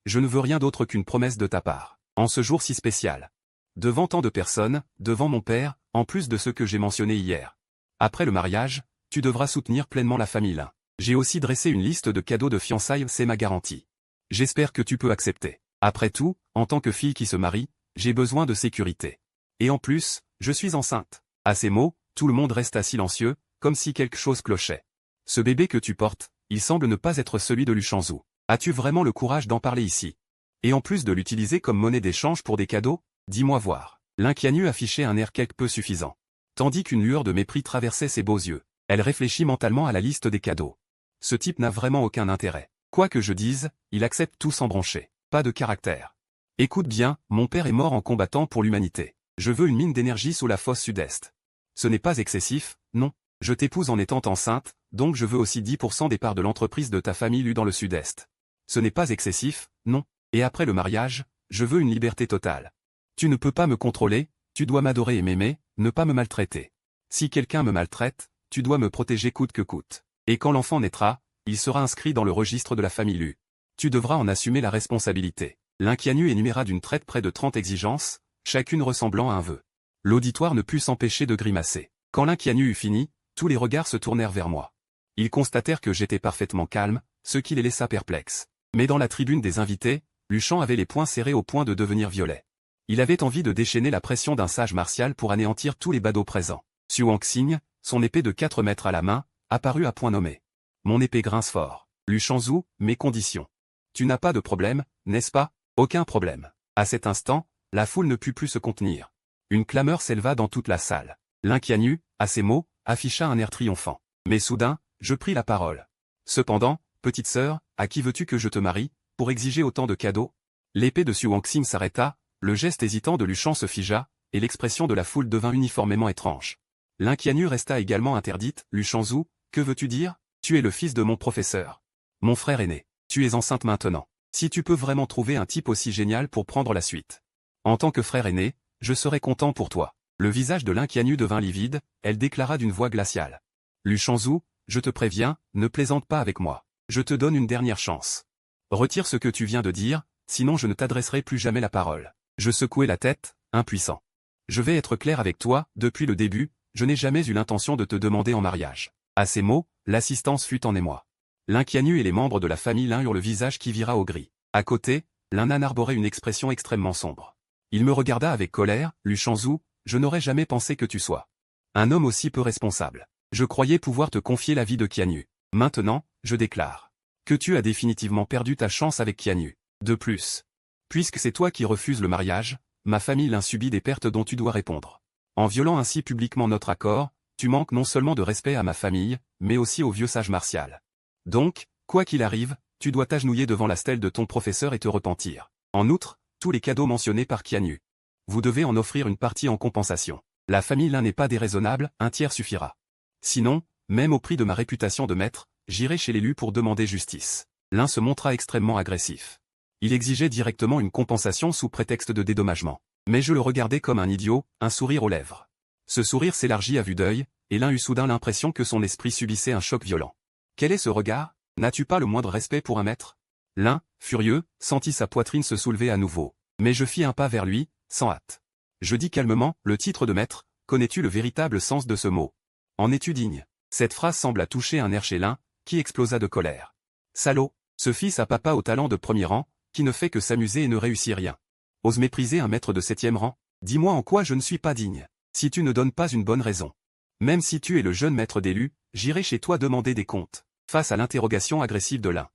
Je ne veux rien d'autre qu'une promesse de ta part. En ce jour si spécial. Devant tant de personnes, devant mon père, en plus de ce que j'ai mentionné hier. Après le mariage, tu devras soutenir pleinement la famille Lin. J'ai aussi dressé une liste de cadeaux de fiançailles, c'est ma garantie. J'espère que tu peux accepter. Après tout, en tant que fille qui se marie, j'ai besoin de sécurité. Et en plus, je suis enceinte. À ces mots, tout le monde resta silencieux, comme si quelque chose clochait. Ce bébé que tu portes, il semble ne pas être celui de Lu Shanzhu. As-tu vraiment le courage d'en parler ici? Et en plus de l'utiliser comme monnaie d'échange pour des cadeaux? Dis-moi voir. Lin Qianyu affichait un air quelque peu suffisant. Tandis qu'une lueur de mépris traversait ses beaux yeux. Elle réfléchit mentalement à la liste des cadeaux. Ce type n'a vraiment aucun intérêt. Quoi que je dise, il accepte tout sans broncher. Pas de caractère. Écoute bien, mon père est mort en combattant pour l'humanité. Je veux une mine d'énergie sous la fosse sud-est. Ce n'est pas excessif, non. Je t'épouse en étant enceinte, donc je veux aussi 10% des parts de l'entreprise de ta famille lue dans le sud-est. Ce n'est pas excessif, non. Et après le mariage, je veux une liberté totale. Tu ne peux pas me contrôler, tu dois m'adorer et m'aimer, ne pas me maltraiter. Si quelqu'un me maltraite, tu dois me protéger coûte que coûte. Et quand l'enfant naîtra, il sera inscrit dans le registre de la famille lue. Tu devras en assumer la responsabilité. Lin Qianyu énuméra d'une traite près de 30 exigences, chacune ressemblant à un vœu. L'auditoire ne put s'empêcher de grimacer. Quand Lin Qianyu eut fini, tous les regards se tournèrent vers moi. Ils constatèrent que j'étais parfaitement calme, ce qui les laissa perplexes. Mais dans la tribune des invités, Lu Shan avait les poings serrés au point de devenir violet. Il avait envie de déchaîner la pression d'un sage martial pour anéantir tous les badauds présents. Xu Wangxing, son épée de 4 mètres à la main, apparut à point nommé. Mon épée grince fort. Lu Shanzhu, mes conditions. Tu n'as pas de problème, n'est-ce pas? Aucun problème. À cet instant, la foule ne put plus se contenir. Une clameur s'éleva dans toute la salle. Lin Qianyu, à ces mots, afficha un air triomphant. Mais soudain, je pris la parole. Cependant, petite sœur, à qui veux-tu que je te marie, pour exiger autant de cadeaux? L'épée de Xu Wangxing s'arrêta, le geste hésitant de Lu Shan se figea, et l'expression de la foule devint uniformément étrange. Lin Qianyu resta également interdite. Lu Shanzhu, que veux-tu dire? Tu es le fils de mon professeur. Mon frère aîné. Tu es enceinte maintenant. Si tu peux vraiment trouver un type aussi génial pour prendre la suite. En tant que frère aîné, je serai content pour toi. Le visage de Lin Qianyu devint livide, elle déclara d'une voix glaciale. Lu Shanzhu, je te préviens, ne plaisante pas avec moi. Je te donne une dernière chance. Retire ce que tu viens de dire, sinon je ne t'adresserai plus jamais la parole. Je secouai la tête, impuissant. Je vais être clair avec toi, depuis le début, je n'ai jamais eu l'intention de te demander en mariage. À ces mots, l'assistance fut en émoi. Lin Qianyu et les membres de la famille Lin eurent le visage qui vira au gris. À côté, Lin Nan arborait une expression extrêmement sombre. Il me regarda avec colère. Lu Shanzhu, je n'aurais jamais pensé que tu sois un homme aussi peu responsable. Je croyais pouvoir te confier la vie de Qianyu. Maintenant, je déclare que tu as définitivement perdu ta chance avec Qianyu. De plus, puisque c'est toi qui refuses le mariage, ma famille Lin subit des pertes dont tu dois répondre. En violant ainsi publiquement notre accord, tu manques non seulement de respect à ma famille, mais aussi au vieux sage martial. Donc, quoi qu'il arrive, tu dois t'agenouiller devant la stèle de ton professeur et te repentir. En outre, tous les cadeaux mentionnés par Qianyu. Vous devez en offrir une partie en compensation. La famille Lin n'est pas déraisonnable, un tiers suffira. Sinon, même au prix de ma réputation de maître, j'irai chez l'élu pour demander justice. L'un se montra extrêmement agressif. Il exigeait directement une compensation sous prétexte de dédommagement. Mais je le regardais comme un idiot, un sourire aux lèvres. Ce sourire s'élargit à vue d'œil, et l'un eut soudain l'impression que son esprit subissait un choc violent. Quel est ce regard? N'as-tu pas le moindre respect pour un maître? L'un, furieux, sentit sa poitrine se soulever à nouveau. Mais je fis un pas vers lui, sans hâte. Je dis calmement, le titre de maître, connais-tu le véritable sens de ce mot? En es-tu digne? Cette phrase sembla toucher un nerf chez l'un, qui explosa de colère. Salaud, ce fils à papa au talent de premier rang, qui ne fait que s'amuser et ne réussit rien. Ose mépriser un maître de 7e rang? Dis-moi en quoi je ne suis pas digne. Si tu ne donnes pas une bonne raison. Même si tu es le jeune maître d'élu, j'irai chez toi demander des comptes. Face à l'interrogation agressive de l'un.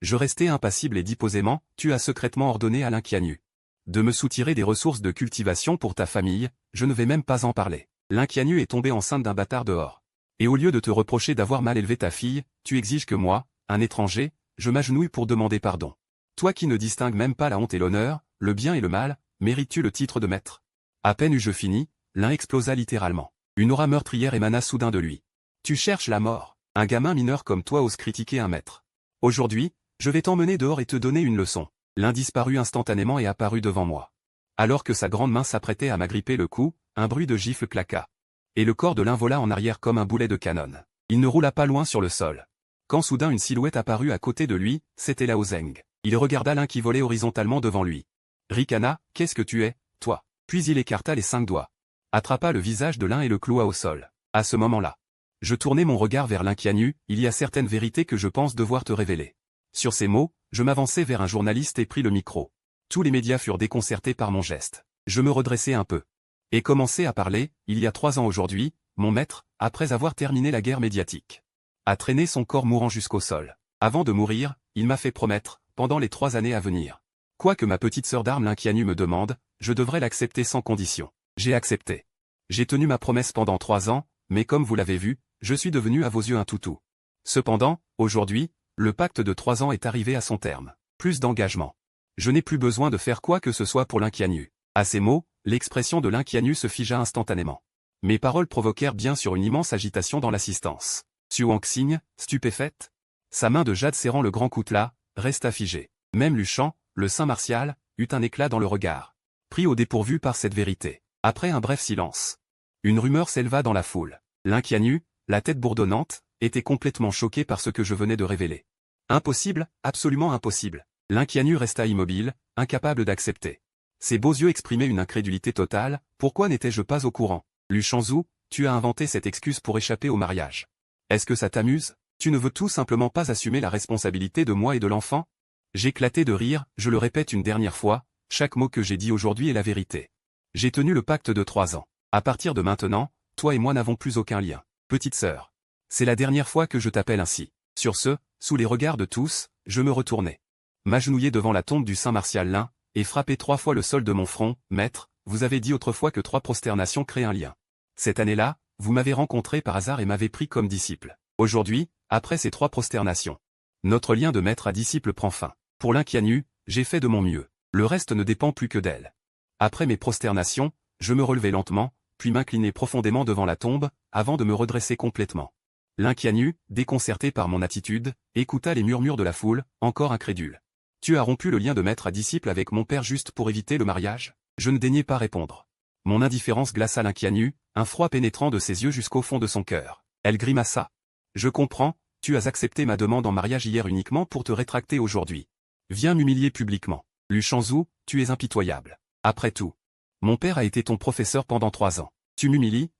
Je restai impassible et dis posément, tu as secrètement ordonné à l'Inquianu de me soutirer des ressources de cultivation pour ta famille, je ne vais même pas en parler. L'Inquianu est tombée enceinte d'un bâtard dehors. Et au lieu de te reprocher d'avoir mal élevé ta fille, tu exiges que moi, un étranger, je m'agenouille pour demander pardon. Toi qui ne distingues même pas la honte et l'honneur, le bien et le mal, mérites-tu le titre de maître? À peine eus-je fini, l'un explosa littéralement. Une aura meurtrière émana soudain de lui. Tu cherches la mort. Un gamin mineur comme toi ose critiquer un maître. Aujourd'hui, je vais t'emmener dehors et te donner une leçon. L'un disparut instantanément et apparut devant moi. Alors que sa grande main s'apprêtait à m'agripper le cou, un bruit de gifle claqua. Et le corps de l'un vola en arrière comme un boulet de canon. Il ne roula pas loin sur le sol. Quand soudain une silhouette apparut à côté de lui, c'était Lao Zeng. Il regarda l'un qui volait horizontalement devant lui. Ricana, qu'est-ce que tu es, toi? Puis il écarta les 5 doigts. Attrapa le visage de l'un et le cloua au sol. À ce moment-là, je tournai mon regard vers l'Inquianu, il y a certaines vérités que je pense devoir te révéler. Sur ces mots, je m'avançai vers un journaliste et pris le micro. Tous les médias furent déconcertés par mon geste. Je me redressai un peu. Et commençai à parler, il y a 3 ans aujourd'hui, mon maître, après avoir terminé la guerre médiatique, a traîné son corps mourant jusqu'au sol. Avant de mourir, il m'a fait promettre, pendant les 3 années à venir. Quoi que ma petite sœur d'armes l'Inquianu me demande, je devrais l'accepter sans condition. J'ai accepté. J'ai tenu ma promesse pendant 3 ans, mais comme vous l'avez vu, je suis devenu à vos yeux un toutou. Cependant, aujourd'hui, le pacte de 3 ans est arrivé à son terme. Plus d'engagement. Je n'ai plus besoin de faire quoi que ce soit pour l'Inquianu. À ces mots, l'expression de l'Inquianu se figea instantanément. Mes paroles provoquèrent bien sûr une immense agitation dans l'assistance. Xuanxing, stupéfaite. Sa main de jade serrant le grand coutelas, resta figée. Même Luchan, le saint martial, eut un éclat dans le regard. Pris au dépourvu par cette vérité. Après un bref silence, une rumeur s'éleva dans la foule. L'Inquianu, la tête bourdonnante, était complètement choqué par ce que je venais de révéler. Impossible, absolument impossible. L'Inquianu resta immobile, incapable d'accepter. Ses beaux yeux exprimaient une incrédulité totale, pourquoi n'étais-je pas au courant? Lu Shanzhu, tu as inventé cette excuse pour échapper au mariage. Est-ce que ça t'amuse? Tu ne veux tout simplement pas assumer la responsabilité de moi et de l'enfant? J'éclatai de rire, je le répète une dernière fois, chaque mot que j'ai dit aujourd'hui est la vérité. J'ai tenu le pacte de 3 ans. À partir de maintenant, toi et moi n'avons plus aucun lien. Petite sœur. C'est la dernière fois que je t'appelle ainsi. Sur ce, sous les regards de tous, je me retournai. M'agenouillai devant la tombe du saint Martial Lin, et frappai 3 fois le sol de mon front. Maître, vous avez dit autrefois que 3 prosternations créent un lien. Cette année-là, vous m'avez rencontré par hasard et m'avez pris comme disciple. Aujourd'hui, après ces 3 prosternations, notre lien de maître à disciple prend fin. Pour l'Inquianu, j'ai fait de mon mieux. Le reste ne dépend plus que d'elle. Après mes prosternations, je me relevai lentement, puis m'inclinai profondément devant la tombe, avant de me redresser complètement. L'Inquianu, déconcerté par mon attitude, écouta les murmures de la foule, encore incrédule. Tu as rompu le lien de maître à disciple avec mon père juste pour éviter le mariage? Je ne daignai pas répondre. Mon indifférence glaça l'Inquianu, un froid pénétrant de ses yeux jusqu'au fond de son cœur. Elle grimaça. Je comprends, tu as accepté ma demande en mariage hier uniquement pour te rétracter aujourd'hui. Viens m'humilier publiquement. Lu Shanzhu, tu es impitoyable. Après tout, mon père a été ton professeur pendant 3 ans. Tu humilies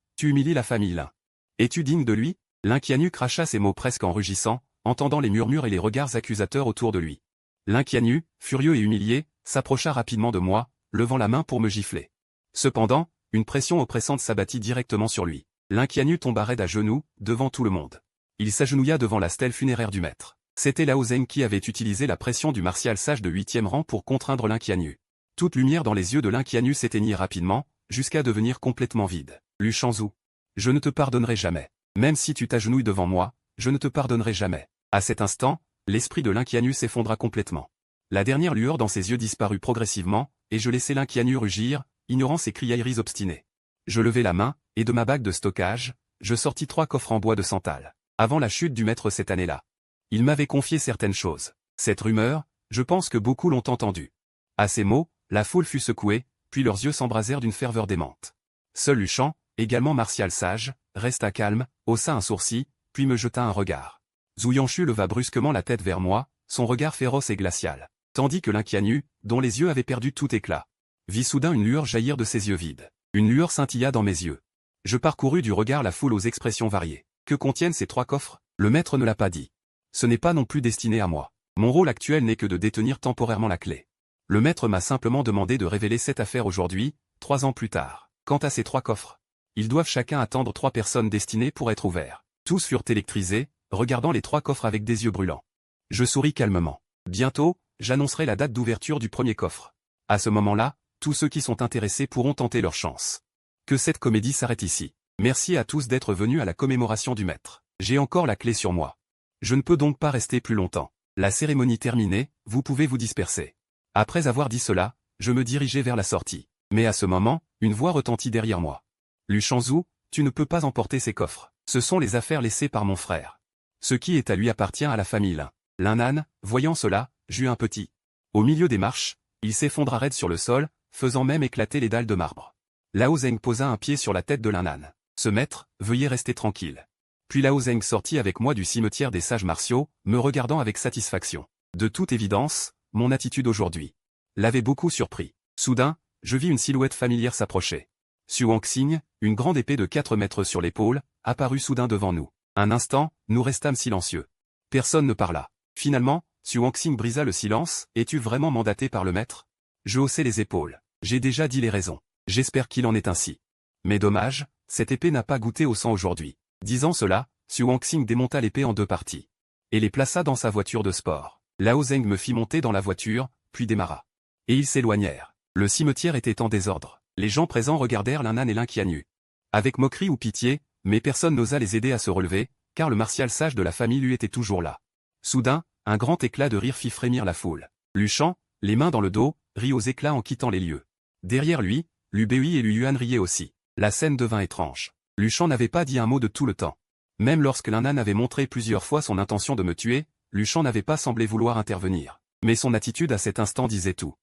la famille Lin. Es-tu digne de lui? L'Inquianu cracha ces mots presque en rugissant, entendant les murmures et les regards accusateurs autour de lui. L'Inquianu, furieux et humilié, s'approcha rapidement de moi, levant la main pour me gifler. Cependant, une pression oppressante s'abattit directement sur lui. L'Inquianu tomba raide à genoux, devant tout le monde. Il s'agenouilla devant la stèle funéraire du maître. C'était Lao Zeng qui avait utilisé la pression du martial sage de 8e rang pour contraindre l'Inquianu. Toute lumière dans les yeux de l'Inquianu s'éteignit rapidement, jusqu'à devenir complètement vide. Lu Shanzhu. Je ne te pardonnerai jamais. Même si tu t'agenouilles devant moi, je ne te pardonnerai jamais. À cet instant, l'esprit de l'Inquianu s'effondra complètement. La dernière lueur dans ses yeux disparut progressivement, et je laissai l'Inquianu rugir, ignorant ses criailleries obstinées. Je levai la main, et de ma bague de stockage, je sortis 3 coffres en bois de santal. Avant la chute du maître cette année-là, il m'avait confié certaines choses. Cette rumeur, je pense que beaucoup l'ont entendue. À ces mots, la foule fut secouée, puis leurs yeux s'embrasèrent d'une ferveur démente. Seul Luchan, également martial sage, resta calme, haussa un sourcil, puis me jeta un regard. Zhu Yanshu leva brusquement la tête vers moi, son regard féroce et glacial. Tandis que l'Inquianu, dont les yeux avaient perdu tout éclat, vit soudain une lueur jaillir de ses yeux vides. Une lueur scintilla dans mes yeux. Je parcourus du regard la foule aux expressions variées. Que contiennent ces 3 coffres? Le maître ne l'a pas dit. Ce n'est pas non plus destiné à moi. Mon rôle actuel n'est que de détenir temporairement la clé. Le maître m'a simplement demandé de révéler cette affaire aujourd'hui, 3 ans plus tard. Quant à ces 3 coffres, ils doivent chacun attendre 3 personnes destinées pour être ouverts. Tous furent électrisés, regardant les 3 coffres avec des yeux brûlants. Je souris calmement. Bientôt, j'annoncerai la date d'ouverture du premier coffre. À ce moment-là, tous ceux qui sont intéressés pourront tenter leur chance. Que cette comédie s'arrête ici. Merci à tous d'être venus à la commémoration du maître. J'ai encore la clé sur moi. Je ne peux donc pas rester plus longtemps. La cérémonie terminée, vous pouvez vous disperser. Après avoir dit cela, je me dirigeai vers la sortie. Mais à ce moment, une voix retentit derrière moi. Lu Shanzhu, tu ne peux pas emporter ces coffres. Ce sont les affaires laissées par mon frère. Ce qui est à lui appartient à la famille Lin. Linnan, voyant cela, j'eus un petit. Au milieu des marches, il s'effondra raide sur le sol, faisant même éclater les dalles de marbre. Lao Zeng posa un pied sur la tête de Linnan. Ce maître, veuillez rester tranquille. Puis Lao Zeng sortit avec moi du cimetière des sages martiaux, me regardant avec satisfaction. De toute évidence, mon attitude aujourd'hui l'avait beaucoup surpris. Soudain, je vis une silhouette familière s'approcher. Su Wangxing, une grande épée de 4 mètres sur l'épaule, apparut soudain devant nous. Un instant, nous restâmes silencieux. Personne ne parla. Finalement, Su Wangxing brisa le silence. « Es-tu vraiment mandaté par le maître ?» Je haussai les épaules. J'ai déjà dit les raisons. J'espère qu'il en est ainsi. Mais dommage, cette épée n'a pas goûté au sang aujourd'hui. Disant cela, Su Wangxing démonta l'épée en 2 parties. Et les plaça dans sa voiture de sport. Lao Zeng me fit monter dans la voiture, puis démarra. Et ils s'éloignèrent. Le cimetière était en désordre. Les gens présents regardèrent Linnan et l'inquianu. Avec moquerie ou pitié, mais personne n'osa les aider à se relever, car le martial sage de la famille lui était toujours là. Soudain, un grand éclat de rire fit frémir la foule. Lu Shan, les mains dans le dos, rit aux éclats en quittant les lieux. Derrière lui, Lu Bei et Lu Yuan riaient aussi. La scène devint étrange. Lu Shan n'avait pas dit un mot de tout le temps. Même lorsque Linnan avait montré plusieurs fois son intention de me tuer, Lu Shan n'avait pas semblé vouloir intervenir. Mais son attitude à cet instant disait tout.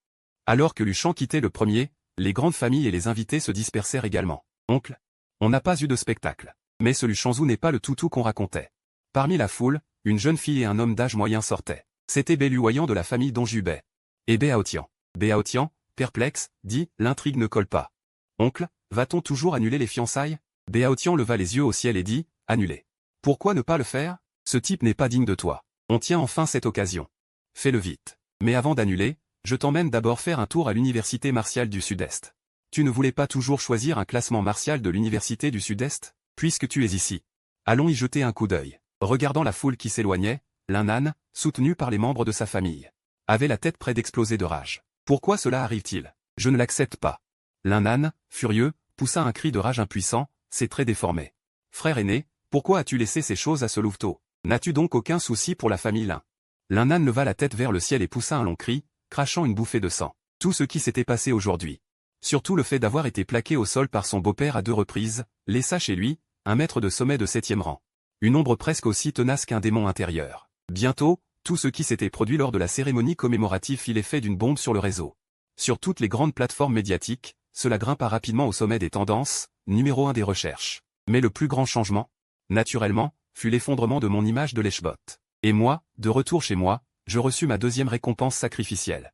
Alors que Lu Shan quittait le premier, les grandes familles et les invités se dispersèrent également. Oncle, on n'a pas eu de spectacle. Mais ce Lu Shanzhu n'est pas le toutou qu'on racontait. Parmi la foule, une jeune fille et un homme d'âge moyen sortaient. C'était Bei Luoyang de la famille Dongjubei. Et Bao Tian. Bao Tian, perplexe, dit « L'intrigue ne colle pas. Oncle, va-t-on toujours annuler les fiançailles ?» Bao Tian leva les yeux au ciel et dit « Annuler. Pourquoi ne pas le faire? Ce type n'est pas digne de toi. On tient enfin cette occasion. Fais-le vite. Mais avant d'annuler, je t'emmène d'abord faire un tour à l'université martiale du Sud-Est. Tu ne voulais pas toujours choisir un classement martial de l'université du Sud-Est? Puisque tu es ici. Allons y jeter un coup d'œil. » Regardant la foule qui s'éloignait, Linnan, soutenu par les membres de sa famille, avait la tête près d'exploser de rage. Pourquoi cela arrive-t-il? Je ne l'accepte pas. Linnan, furieux, poussa un cri de rage impuissant, ses traits déformés. Frère aîné, pourquoi as-tu laissé ces choses à ce louveteau? N'as-tu donc aucun souci pour la famille Lin? Linnan leva la tête vers le ciel et poussa un long cri, crachant une bouffée de sang. Tout ce qui s'était passé aujourd'hui. Surtout le fait d'avoir été plaqué au sol par son beau-père à 2 reprises, laissa chez lui, un maître de sommet de 7e rang. Une ombre presque aussi tenace qu'un démon intérieur. Bientôt, tout ce qui s'était produit lors de la cérémonie commémorative fit l'effet d'une bombe sur le réseau. Sur toutes les grandes plateformes médiatiques, cela grimpa rapidement au sommet des tendances, numéro 1 des recherches. Mais le plus grand changement, naturellement, fut l'effondrement de mon image de Leshbot. Et moi, de retour chez moi, je reçus ma 2e récompense sacrificielle.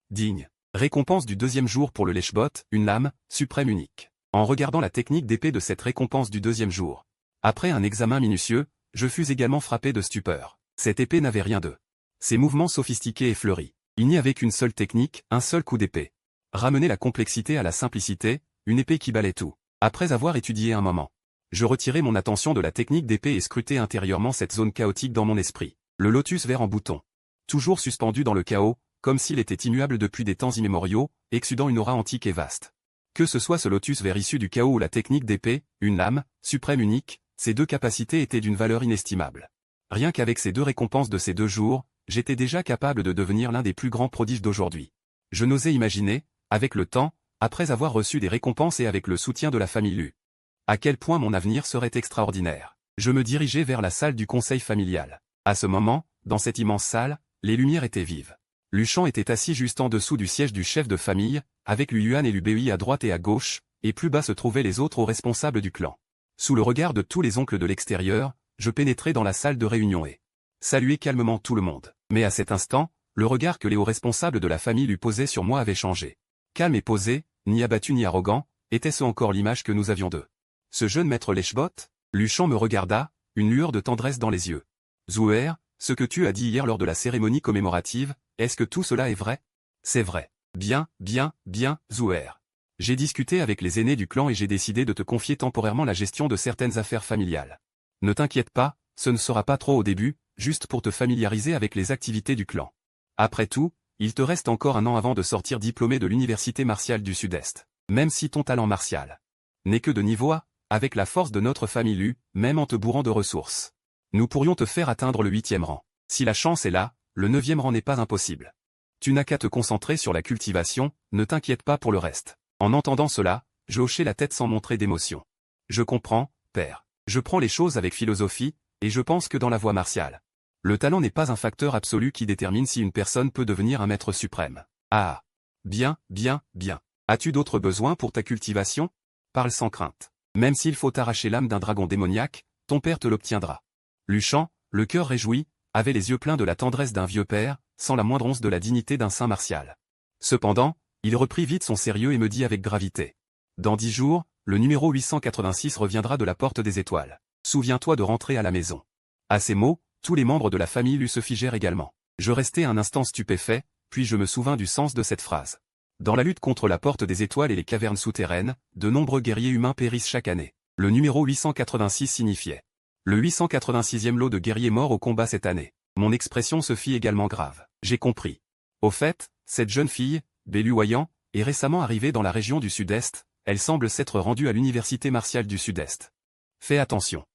Digne. Récompense du 2e jour pour le Leshbot, une lame, suprême unique. En regardant la technique d'épée de cette récompense du 2e jour. Après un examen minutieux, je fus également frappé de stupeur. Cette épée n'avait rien de. Ses mouvements sophistiqués et fleuris. Il n'y avait qu'une seule technique, un seul coup d'épée. Ramener la complexité à la simplicité, une épée qui balait tout. Après avoir étudié un moment, je retirai mon attention de la technique d'épée et scrutai intérieurement cette zone chaotique dans mon esprit. Le lotus vert en bouton. Toujours suspendu dans le chaos, comme s'il était immuable depuis des temps immémoriaux, exsudant une aura antique et vaste. Que ce soit ce lotus vert issu du chaos ou la technique d'épée, une lame, suprême unique, ces 2 capacités étaient d'une valeur inestimable. Rien qu'avec ces 2 récompenses de ces 2 jours, j'étais déjà capable de devenir l'un des plus grands prodiges d'aujourd'hui. Je n'osais imaginer, avec le temps, après avoir reçu des récompenses et avec le soutien de la famille Lu, à quel point mon avenir serait extraordinaire. Je me dirigeais vers la salle du conseil familial. À ce moment, dans cette immense salle, les lumières étaient vives. Lu Shan était assis juste en dessous du siège du chef de famille, avec Lu Yuan et Lu Bei à droite et à gauche, et plus bas se trouvaient les autres hauts responsables du clan. Sous le regard de tous les oncles de l'extérieur, je pénétrai dans la salle de réunion et saluai calmement tout le monde. Mais à cet instant, le regard que les hauts responsables de la famille lui posaient sur moi avait changé. Calme et posé, ni abattu ni arrogant, était-ce encore l'image que nous avions d'eux? Ce jeune maître Leshbot? Lu Shan me regarda, une lueur de tendresse dans les yeux. Zouer, ce que tu as dit hier lors de la cérémonie commémorative, est-ce que tout cela est vrai? C'est vrai. Bien, Zouer. J'ai discuté avec les aînés du clan et j'ai décidé de te confier temporairement la gestion de certaines affaires familiales. Ne t'inquiète pas, ce ne sera pas trop au début, juste pour te familiariser avec les activités du clan. Après tout, il te reste encore un an avant de sortir diplômé de l'Université martiale du Sud-Est. Même si ton talent martial n'est que de niveau A, avec la force de notre famille Lu, même en te bourrant de ressources, nous pourrions te faire atteindre le 8e rang. Si la chance est là, le 9e rang n'est pas impossible. Tu n'as qu'à te concentrer sur la cultivation, ne t'inquiète pas pour le reste. En entendant cela, je hochai la tête sans montrer d'émotion. Je comprends, père. Je prends les choses avec philosophie, et je pense que dans la voie martiale, le talent n'est pas un facteur absolu qui détermine si une personne peut devenir un maître suprême. Ah. Bien, bien, bien. As-tu d'autres besoins pour ta cultivation? Parle sans crainte. Même s'il faut arracher l'âme d'un dragon démoniaque, ton père te l'obtiendra. Luchan, le cœur réjoui, avait les yeux pleins de la tendresse d'un vieux père, sans la moindre once de la dignité d'un saint martial. Cependant, il reprit vite son sérieux et me dit avec gravité. Dans 10 jours, le numéro 886 reviendra de la porte des étoiles. Souviens-toi de rentrer à la maison. À ces mots, tous les membres de la famille Lu se figèrent également. Je restai un instant stupéfait, puis je me souvins du sens de cette phrase. Dans la lutte contre la porte des étoiles et les cavernes souterraines, de nombreux guerriers humains périssent chaque année. Le numéro 886 signifiait le 886e lot de guerriers morts au combat cette année. Mon expression se fit également grave. J'ai compris. Au fait, cette jeune fille, Belu Wayan, est récemment arrivée dans la région du Sud-Est, elle semble s'être rendue à l'Université martiale du Sud-Est. Fais attention.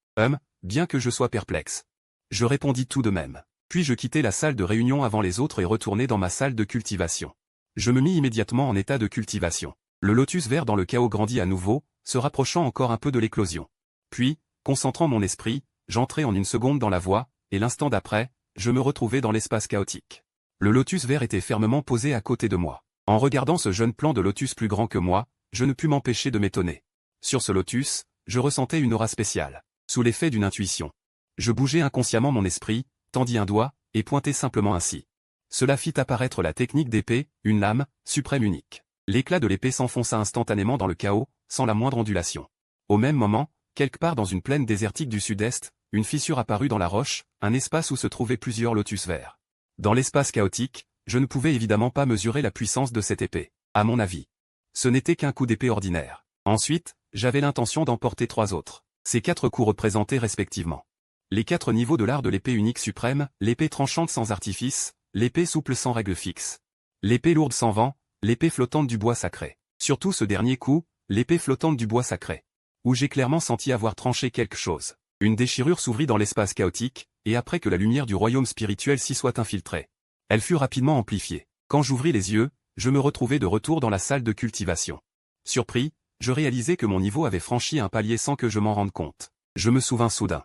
Bien que je sois perplexe. Je répondis tout de même. Puis je quittai la salle de réunion avant les autres et retournai dans ma salle de cultivation. Je me mis immédiatement en état de cultivation. Le lotus vert dans le chaos grandit à nouveau, se rapprochant encore un peu de l'éclosion. Puis, concentrant mon esprit, j'entrai en une seconde dans la voie, et l'instant d'après, je me retrouvai dans l'espace chaotique. Le lotus vert était fermement posé à côté de moi. En regardant ce jeune plant de lotus plus grand que moi, je ne pus m'empêcher de m'étonner. Sur ce lotus, je ressentais une aura spéciale, sous l'effet d'une intuition. Je bougeai inconsciemment mon esprit, tendis un doigt, et pointai simplement ainsi. Cela fit apparaître la technique d'épée, une lame, suprême unique. L'éclat de l'épée s'enfonça instantanément dans le chaos, sans la moindre ondulation. Au même moment, quelque part dans une plaine désertique du sud-est, une fissure apparut dans la roche, un espace où se trouvaient plusieurs lotus verts. Dans l'espace chaotique, je ne pouvais évidemment pas mesurer la puissance de cette épée. À mon avis, ce n'était qu'un coup d'épée ordinaire. Ensuite, j'avais l'intention d'emporter 3 autres. Ces 4 coups représentaient respectivement les 4 niveaux de l'art de l'épée unique suprême, l'épée tranchante sans artifice, l'épée souple sans règle fixe, l'épée lourde sans vent, l'épée flottante du bois sacré. Surtout ce dernier coup, l'épée flottante du bois sacré, où j'ai clairement senti avoir tranché quelque chose. Une déchirure s'ouvrit dans l'espace chaotique, et après que la lumière du royaume spirituel s'y soit infiltrée, elle fut rapidement amplifiée. Quand j'ouvris les yeux, je me retrouvai de retour dans la salle de cultivation. Surpris, je réalisai que mon niveau avait franchi un palier sans que je m'en rende compte. Je me souvins soudain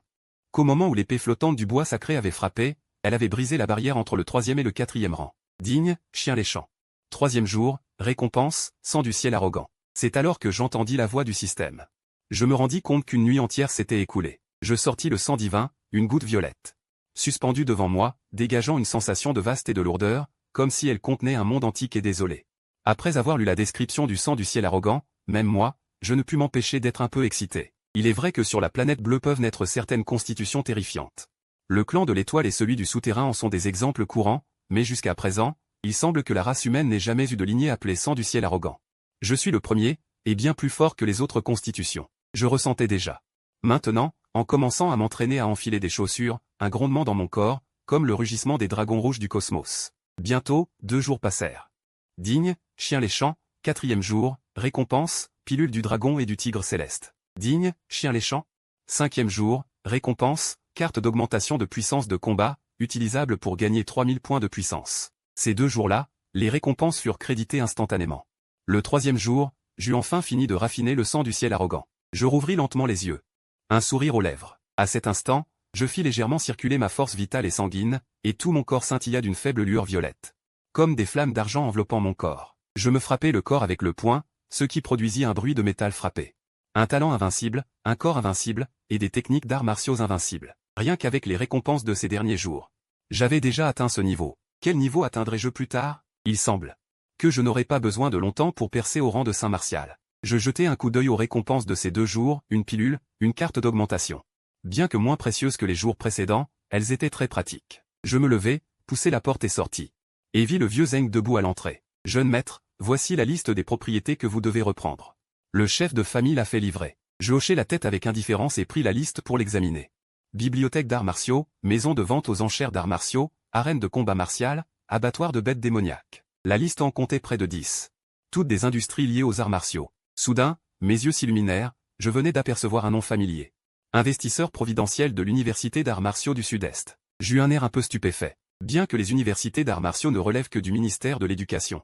qu'au moment où l'épée flottante du bois sacré avait frappé, elle avait brisé la barrière entre le 3e et le 4e rang. Digne, chien léchant. 3e jour, récompense, sang du ciel arrogant. C'est alors que j'entendis la voix du système. Je me rendis compte qu'une nuit entière s'était écoulée. Je sortis le sang divin, une goutte violette, suspendue devant moi, dégageant une sensation de vaste et de lourdeur, comme si elle contenait un monde antique et désolé. Après avoir lu la description du sang du ciel arrogant, même moi, je ne pus m'empêcher d'être un peu excité. Il est vrai que sur la planète bleue peuvent naître certaines constitutions terrifiantes. Le clan de l'étoile et celui du souterrain en sont des exemples courants, mais jusqu'à présent, il semble que la race humaine n'ait jamais eu de lignée appelée sang du ciel arrogant. Je suis le premier, et bien plus fort que les autres constitutions. Je ressentais déjà. Maintenant, en commençant à m'entraîner à enfiler des chaussures, un grondement dans mon corps, comme le rugissement des dragons rouges du cosmos. Bientôt, 2 jours passèrent. Digne, chien léchant, 4e jour, récompense, pilule du dragon et du tigre céleste. Digne, chien léchant. 5e jour, récompense, carte d'augmentation de puissance de combat, utilisable pour gagner 3000 points de puissance. Ces 2 jours-là, les récompenses furent créditées instantanément. Le 3e jour, j'eus enfin fini de raffiner le sang du ciel arrogant. Je rouvris lentement les yeux. Un sourire aux lèvres. À cet instant, je fis légèrement circuler ma force vitale et sanguine, et tout mon corps scintilla d'une faible lueur violette. Comme des flammes d'argent enveloppant mon corps. Je me frappai le corps avec le poing, ce qui produisit un bruit de métal frappé. Un talent invincible, un corps invincible, et des techniques d'arts martiaux invincibles. Rien qu'avec les récompenses de ces derniers jours. J'avais déjà atteint ce niveau. Quel niveau atteindrai-je plus tard? Il semble que je n'aurai pas besoin de longtemps pour percer au rang de Saint Martial. Je jetai un coup d'œil aux récompenses de ces 2 jours, une pilule, une carte d'augmentation. Bien que moins précieuses que les jours précédents, elles étaient très pratiques. Je me levai, poussai la porte et sortis. Et vis le vieux Zeng debout à l'entrée. Jeune maître, voici la liste des propriétés que vous devez reprendre. Le chef de famille l'a fait livrer. Je hochai la tête avec indifférence et pris la liste pour l'examiner. Bibliothèque d'arts martiaux, maison de vente aux enchères d'arts martiaux, arène de combat martial, abattoir de bêtes démoniaques. La liste en comptait près de 10. Toutes des industries liées aux arts martiaux. Soudain, mes yeux s'illuminèrent, je venais d'apercevoir un nom familier. Investisseur providentiel de l'Université d'arts martiaux du Sud-Est. J'eus un air un peu stupéfait. Bien que les universités d'arts martiaux ne relèvent que du ministère de l'Éducation.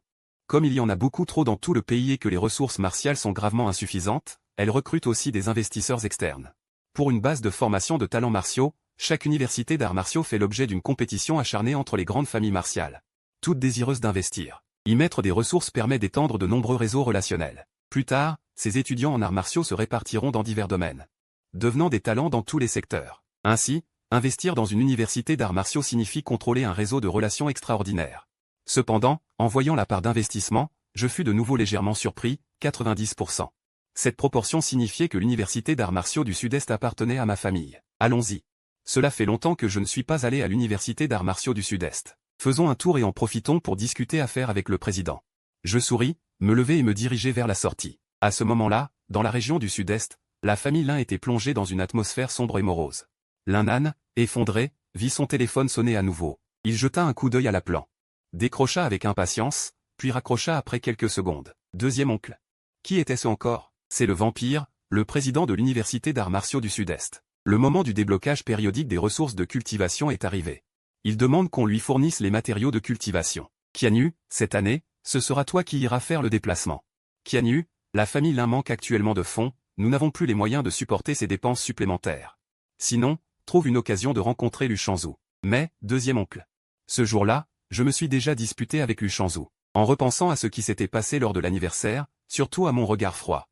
Comme il y en a beaucoup trop dans tout le pays et que les ressources martiales sont gravement insuffisantes, elles recrutent aussi des investisseurs externes. Pour une base de formation de talents martiaux, chaque université d'arts martiaux fait l'objet d'une compétition acharnée entre les grandes familles martiales. Toutes désireuses d'investir. Y mettre des ressources permet d'étendre de nombreux réseaux relationnels. Plus tard, ces étudiants en arts martiaux se répartiront dans divers domaines, devenant des talents dans tous les secteurs. Ainsi, investir dans une université d'arts martiaux signifie contrôler un réseau de relations extraordinaires. Cependant, en voyant la part d'investissement, je fus de nouveau légèrement surpris, 90%. Cette proportion signifiait que l'université d'arts martiaux du Sud-Est appartenait à ma famille. Allons-y. Cela fait longtemps que je ne suis pas allé à l'université d'arts martiaux du Sud-Est. Faisons un tour et en profitons pour discuter affaires avec le président. Je souris, me levai et me dirigeai vers la sortie. À ce moment-là, dans la région du Sud-Est, la famille Lin était plongée dans une atmosphère sombre et morose. Lin, effondré, vit son téléphone sonner à nouveau. Il jeta un coup d'œil à l'appelant. Décrocha avec impatience, puis raccrocha après quelques secondes. Deuxième oncle. Qui était-ce encore? C'est le vampire, le président de l'Université d'arts martiaux du Sud-Est. Le moment du déblocage périodique des ressources de cultivation est arrivé. Il demande qu'on lui fournisse les matériaux de cultivation. Qianyu, cette année, ce sera toi qui iras faire le déplacement. Qianyu, la famille Lin manque actuellement de fonds, nous n'avons plus les moyens de supporter ces dépenses supplémentaires. Sinon, trouve une occasion de rencontrer Lu Shanzhu. Mais, deuxième oncle. Ce jour-là, je me suis déjà disputé avec Lu Shanzhu. En repensant à ce qui s'était passé lors de l'anniversaire, surtout à mon regard froid.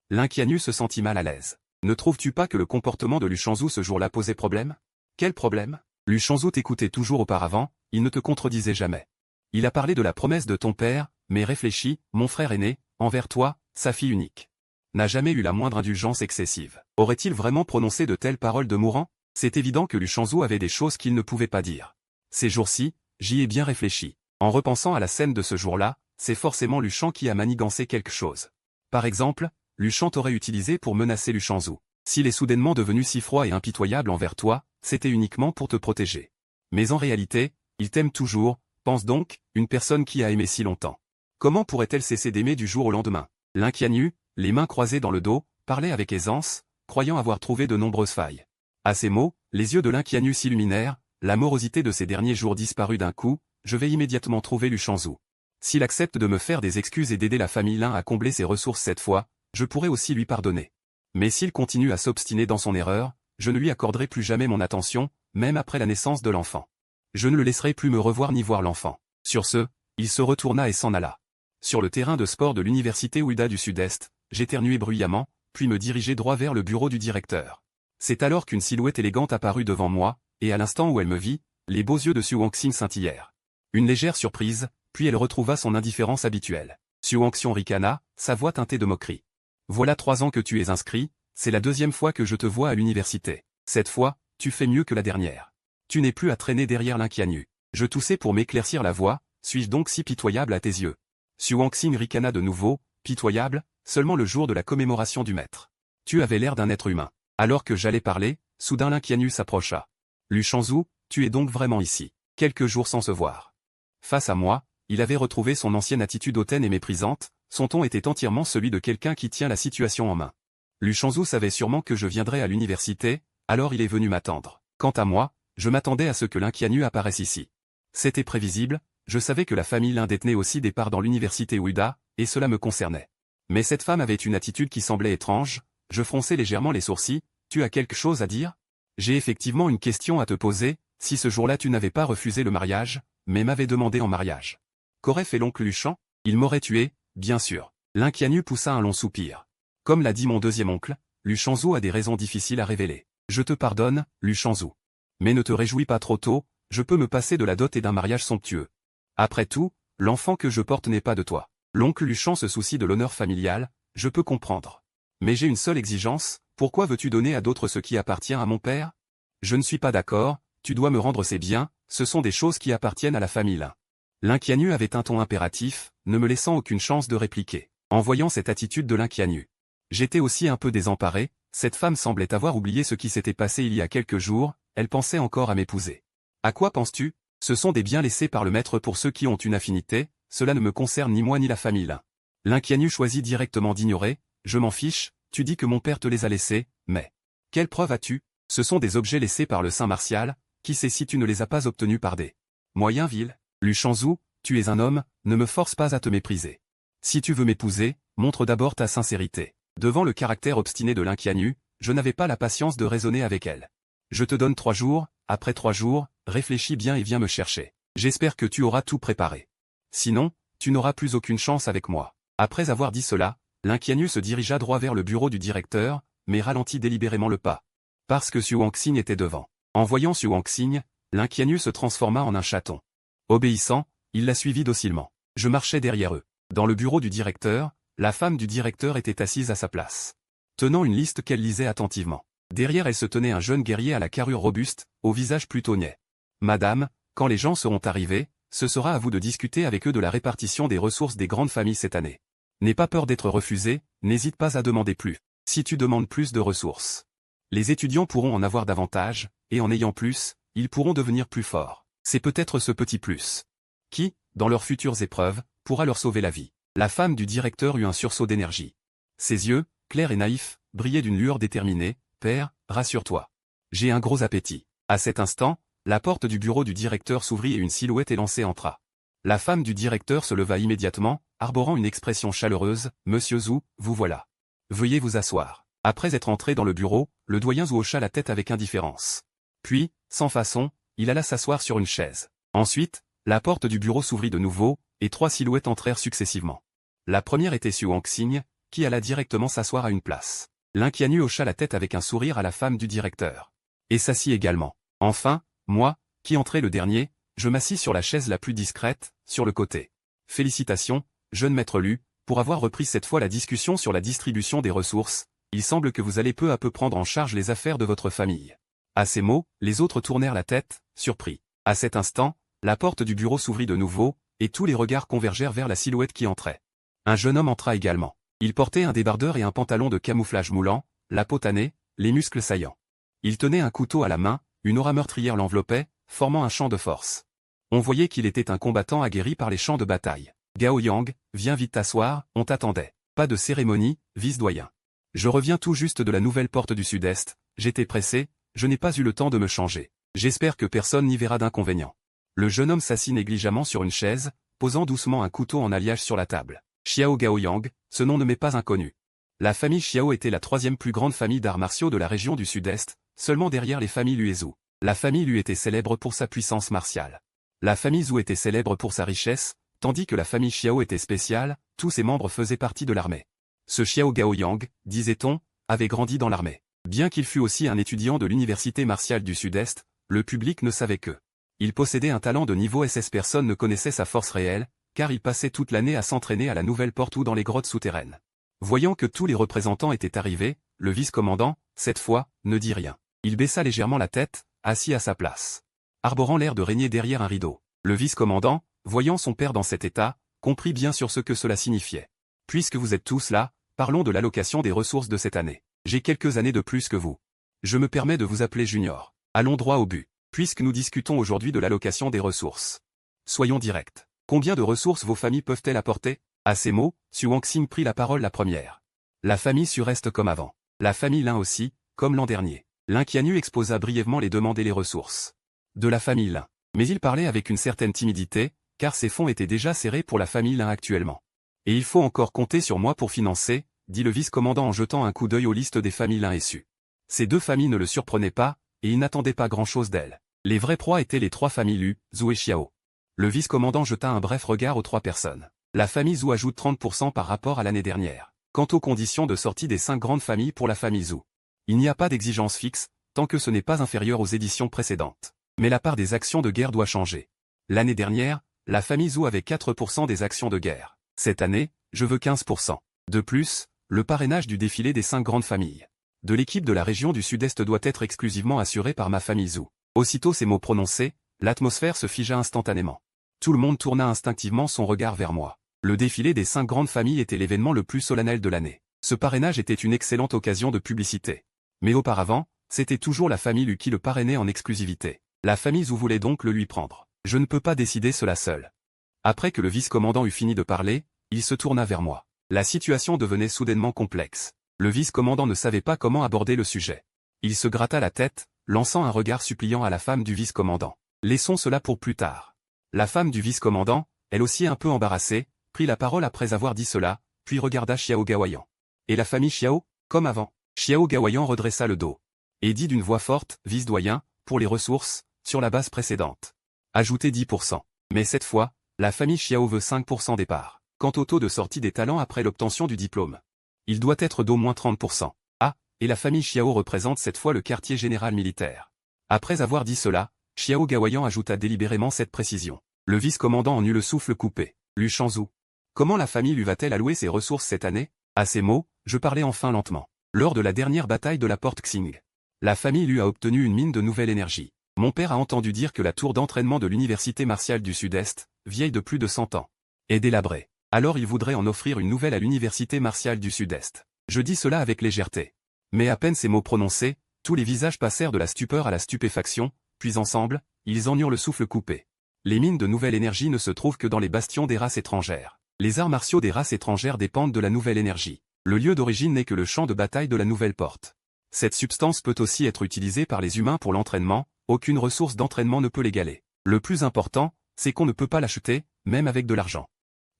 Lin Qianyu se sentit mal à l'aise. Ne trouves-tu pas que le comportement de Lu Shanzhu ce jour-là posait problème? Quel problème? Lu Shanzhu t'écoutait toujours auparavant, il ne te contredisait jamais. Il a parlé de la promesse de ton père, mais réfléchis, mon frère aîné, envers toi, sa fille unique. N'a jamais eu la moindre indulgence excessive. Aurait-il vraiment prononcé de telles paroles de mourant? C'est évident que Lu Shanzhu avait des choses qu'il ne pouvait pas dire. Ces jours-ci, j'y ai bien réfléchi. En repensant à la scène de ce jour-là, c'est forcément Lu Shan qui a manigancé quelque chose. Par exemple, Lu Shan t'aurait utilisé pour menacer Lu Shanzhu. S'il est soudainement devenu si froid et impitoyable envers toi, c'était uniquement pour te protéger. Mais en réalité, il t'aime toujours, pense donc, une personne qui a aimé si longtemps. Comment pourrait-elle cesser d'aimer du jour au lendemain? Lin Qianyu, les mains croisées dans le dos, parlait avec aisance, croyant avoir trouvé de nombreuses failles. À ces mots, les yeux de Lin Qianyu s'illuminèrent, la morosité de ces derniers jours disparut d'un coup, je vais immédiatement trouver Lu Shanzhu. S'il accepte de me faire des excuses et d'aider la famille Lin à combler ses ressources cette fois, je pourrais aussi lui pardonner. Mais s'il continue à s'obstiner dans son erreur, je ne lui accorderai plus jamais mon attention, même après la naissance de l'enfant. Je ne le laisserai plus me revoir ni voir l'enfant. Sur ce, il se retourna et s'en alla. Sur le terrain de sport de l'université Ueda du Sud-Est, j'éternuai bruyamment, puis me dirigeai droit vers le bureau du directeur. C'est alors qu'une silhouette élégante apparut devant moi, et à l'instant où elle me vit, les beaux yeux de Xu Wangxing scintillèrent. Une légère surprise, puis elle retrouva son indifférence habituelle. Xu Wangxiong ricana, sa voix teintée de moquerie. Voilà 3 ans que tu es inscrit, c'est la 2e fois que je te vois à l'université. Cette fois, tu fais mieux que la dernière. Tu n'es plus à traîner derrière Lin Qianyu. Je toussai pour m'éclaircir la voix, suis-je donc si pitoyable à tes yeux? Xu Wangxing ricana de nouveau, pitoyable, seulement le jour de la commémoration du maître. Tu avais l'air d'un être humain. Alors que j'allais parler, soudain Lin Qianyu s'approcha. Lu Shanzhu, tu es donc vraiment ici. Quelques jours sans se voir. Face à moi, il avait retrouvé son ancienne attitude hautaine et méprisante, son ton était entièrement celui de quelqu'un qui tient la situation en main. Lu Shanzhu savait sûrement que je viendrais à l'université, alors il est venu m'attendre. Quant à moi, je m'attendais à ce que Lin Qianyu apparaisse ici. C'était prévisible, je savais que la famille Lin détenait aussi des parts dans l'université Ueda, et cela me concernait. Mais cette femme avait une attitude qui semblait étrange, je fronçai légèrement les sourcils, tu as quelque chose à dire? J'ai effectivement une question à te poser, si ce jour-là tu n'avais pas refusé le mariage, mais m'avais demandé en mariage. Qu'aurait fait l'oncle Lu Shan? Il m'aurait tué, bien sûr. Lin Qianyu poussa un long soupir. Comme l'a dit mon deuxième oncle, Lu Shanzhu a des raisons difficiles à révéler. Je te pardonne, Lu Shanzhu. Mais ne te réjouis pas trop tôt, je peux me passer de la dot et d'un mariage somptueux. Après tout, l'enfant que je porte n'est pas de toi. L'oncle Lu Shan se soucie de l'honneur familial, je peux comprendre. Mais j'ai une seule exigence, pourquoi veux-tu donner à d'autres ce qui appartient à mon père? Je ne suis pas d'accord, tu dois me rendre ses biens, ce sont des choses qui appartiennent à la famille Lin. Lin Qianyu avait un ton impératif, ne me laissant aucune chance de répliquer. En voyant cette attitude de Lin Qianyu, j'étais aussi un peu désemparé, cette femme semblait avoir oublié ce qui s'était passé il y a quelques jours, elle pensait encore à m'épouser. À quoi penses-tu? Ce sont des biens laissés par le maître pour ceux qui ont une affinité, cela ne me concerne ni moi ni la famille Lin. L'Inquianu choisit directement d'ignorer, je m'en fiche, tu dis que mon père te les a laissés, mais... Quelle preuve as-tu? Ce sont des objets laissés par le Saint Martial, qui sait si tu ne les as pas obtenus par des moyens vils? Lu Shanzhu, tu es un homme, ne me force pas à te mépriser. Si tu veux m'épouser, montre d'abord ta sincérité. Devant le caractère obstiné de l'Inquianu, je n'avais pas la patience de raisonner avec elle. Je te donne 3 jours, après 3 jours, réfléchis bien et viens me chercher. J'espère que tu auras tout préparé. Sinon, tu n'auras plus aucune chance avec moi. Après avoir dit cela, l'Inquianu se dirigea droit vers le bureau du directeur, mais ralentit délibérément le pas. Parce que Xu Wangxing était devant. En voyant Xu Wangxing, l'Inquianu se transforma en un chaton. Obéissant, il la suivit docilement. Je marchais derrière eux. Dans le bureau du directeur, la femme du directeur était assise à sa place, tenant une liste qu'elle lisait attentivement. Derrière elle se tenait un jeune guerrier à la carrure robuste, au visage plutôt niais. Madame, quand les gens seront arrivés, ce sera à vous de discuter avec eux de la répartition des ressources des grandes familles cette année. N'aie pas peur d'être refusé, n'hésite pas à demander plus. Si tu demandes plus de ressources, les étudiants pourront en avoir davantage, et en ayant plus, ils pourront devenir plus forts. C'est peut-être ce petit plus qui, dans leurs futures épreuves, pourra leur sauver la vie. La femme du directeur eut un sursaut d'énergie. Ses yeux, clairs et naïfs, brillaient d'une lueur déterminée. Père, rassure-toi. J'ai un gros appétit. À cet instant, la porte du bureau du directeur s'ouvrit et une silhouette élancée entra. La femme du directeur se leva immédiatement, arborant une expression chaleureuse. Monsieur Zhu, vous voilà. Veuillez vous asseoir. Après être entré dans le bureau, le doyen Zhu hocha la tête avec indifférence. Puis, sans façon, il alla s'asseoir sur une chaise. Ensuite, la porte du bureau s'ouvrit de nouveau, et 3 silhouettes entrèrent successivement. La première était Xu Wangxing, qui alla directement s'asseoir à une place. L'Inquianu hocha la tête avec un sourire à la femme du directeur. Et s'assit également. Enfin, moi, qui entrai le dernier, je m'assis sur la chaise la plus discrète, sur le côté. Félicitations, jeune maître Lu, pour avoir repris cette fois la discussion sur la distribution des ressources. Il semble que vous allez peu à peu prendre en charge les affaires de votre famille. À ces mots, les autres tournèrent la tête, surpris. À cet instant, la porte du bureau s'ouvrit de nouveau, et tous les regards convergèrent vers la silhouette qui entrait. Un jeune homme entra également. Il portait un débardeur et un pantalon de camouflage moulant, la peau tannée, les muscles saillants. Il tenait un couteau à la main, une aura meurtrière l'enveloppait, formant un champ de force. On voyait qu'il était un combattant aguerri par les champs de bataille. Gao Yang, viens vite t'asseoir, on t'attendait. Pas de cérémonie, vice-doyen. Je reviens tout juste de la nouvelle porte du sud-est, j'étais pressé, je n'ai pas eu le temps de me changer. J'espère que personne n'y verra d'inconvénient. Le jeune homme s'assit négligemment sur une chaise, posant doucement un couteau en alliage sur la table. Xiao Gaoyang, ce nom ne m'est pas inconnu. La famille Xiao était la 3e plus grande famille d'arts martiaux de la région du Sud-Est, seulement derrière les familles Lu et Zhu. La famille Lu était célèbre pour sa puissance martiale. La famille Zhu était célèbre pour sa richesse, tandis que la famille Xiao était spéciale, tous ses membres faisaient partie de l'armée. Ce Xiao Gaoyang, disait-on, avait grandi dans l'armée. Bien qu'il fût aussi un étudiant de l'université martiale du Sud-Est, le public ne savait que il possédait un talent de niveau SS. Personne ne connaissait sa force réelle, car il passait toute l'année à s'entraîner à la nouvelle porte ou dans les grottes souterraines. Voyant que tous les représentants étaient arrivés, le vice-commandant, cette fois, ne dit rien. Il baissa légèrement la tête, assis à sa place, arborant l'air de régner derrière un rideau. Le vice-commandant, voyant son père dans cet état, comprit bien sûr ce que cela signifiait. Puisque vous êtes tous là, parlons de l'allocation des ressources de cette année. J'ai quelques années de plus que vous. Je me permets de vous appeler Junior. Allons droit au but, puisque nous discutons aujourd'hui de l'allocation des ressources. Soyons directs. Combien de ressources vos familles peuvent-elles apporter? À ces mots, Xu Wangxing prit la parole la première. La famille Xu reste comme avant. La famille Lin aussi, comme l'an dernier. L'Inquianu exposa brièvement les demandes et les ressources de la famille Lin. Mais il parlait avec une certaine timidité, car ses fonds étaient déjà serrés pour la famille Lin actuellement. Et il faut encore compter sur moi pour financer, dit le vice-commandant en jetant un coup d'œil aux listes des familles Lin et Xu. Ces 2 familles ne le surprenaient pas, et il n'attendait pas grand-chose d'elles. Les vraies proies étaient les 3 familles Lu, Zhu et Xiao. Le vice-commandant jeta un bref regard aux 3 personnes. La famille Zhu ajoute 30% par rapport à l'année dernière. Quant aux conditions de sortie des 5 grandes familles pour la famille Zhu, il n'y a pas d'exigence fixe, tant que ce n'est pas inférieur aux éditions précédentes. Mais la part des actions de guerre doit changer. L'année dernière, la famille Zhu avait 4% des actions de guerre. Cette année, je veux 15%. De plus, le parrainage du défilé des 5 grandes familles de l'équipe de la région du Sud-Est doit être exclusivement assuré par ma famille Zhu. Aussitôt ces mots prononcés, l'atmosphère se figea instantanément. Tout le monde tourna instinctivement son regard vers moi. Le défilé des 5 grandes familles était l'événement le plus solennel de l'année. Ce parrainage était une excellente occasion de publicité. Mais auparavant, c'était toujours la famille Lu qui le parrainait en exclusivité. La famille Zhu voulait donc le lui prendre. Je ne peux pas décider cela seul. Après que le vice-commandant eut fini de parler, il se tourna vers moi. La situation devenait soudainement complexe. Le vice-commandant ne savait pas comment aborder le sujet. Il se gratta la tête, lançant un regard suppliant à la femme du vice-commandant. Laissons cela pour plus tard. La femme du vice-commandant, elle aussi un peu embarrassée, prit la parole après avoir dit cela, puis regarda Xiao Gaoyan. Et la famille Xiao, comme avant. Xiao Gaoyan redressa le dos. Et dit d'une voix forte, vice-doyen, pour les ressources, sur la base précédente. Ajoutez 10%. Mais cette fois, la famille Xiao veut 5% des parts. Quant au taux de sortie des talents après l'obtention du diplôme, il doit être d'au moins 30%. Ah, et la famille Xiao représente cette fois le quartier général militaire. Après avoir dit cela, Xiao Gaoyan ajouta délibérément cette précision. Le vice-commandant en eut le souffle coupé. Lu Shanzhu. Comment la famille lui va-t-elle allouer ses ressources cette année? À ces mots, je parlais enfin lentement. Lors de la dernière bataille de la porte Xing, la famille lui a obtenu une mine de nouvelle énergie. Mon père a entendu dire que la tour d'entraînement de l'université martiale du Sud-Est, vieille de plus de 100 ans, est délabrée. Alors il voudrait en offrir une nouvelle à l'université martiale du Sud-Est. Je dis cela avec légèreté. Mais à peine ces mots prononcés, tous les visages passèrent de la stupeur à la stupéfaction, puis ensemble, ils en eurent le souffle coupé. Les mines de nouvelle énergie ne se trouvent que dans les bastions des races étrangères. Les arts martiaux des races étrangères dépendent de la nouvelle énergie. Le lieu d'origine n'est que le champ de bataille de la nouvelle porte. Cette substance peut aussi être utilisée par les humains pour l'entraînement, aucune ressource d'entraînement ne peut l'égaler. Le plus important, c'est qu'on ne peut pas l'acheter, même avec de l'argent.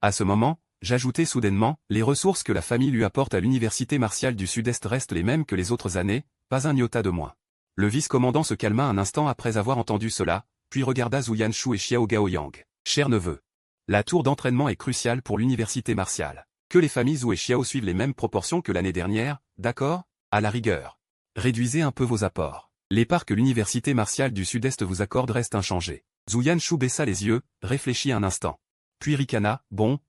À ce moment, j'ajoutai soudainement, les ressources que la famille lui apporte à l'université martiale du Sud-Est restent les mêmes que les autres années, pas un iota de moins. Le vice-commandant se calma un instant après avoir entendu cela, puis regarda Zhu Yanshu et Xiao Gaoyang. Cher neveu. La tour d'entraînement est cruciale pour l'université martiale. Que les familles Zhu et Xiao suivent les mêmes proportions que l'année dernière, d'accord? À la rigueur. Réduisez un peu vos apports. Les parts que l'université martiale du Sud-Est vous accorde restent inchangées. Zhu Yanshu baissa les yeux, réfléchit un instant. Puis ricana, bon.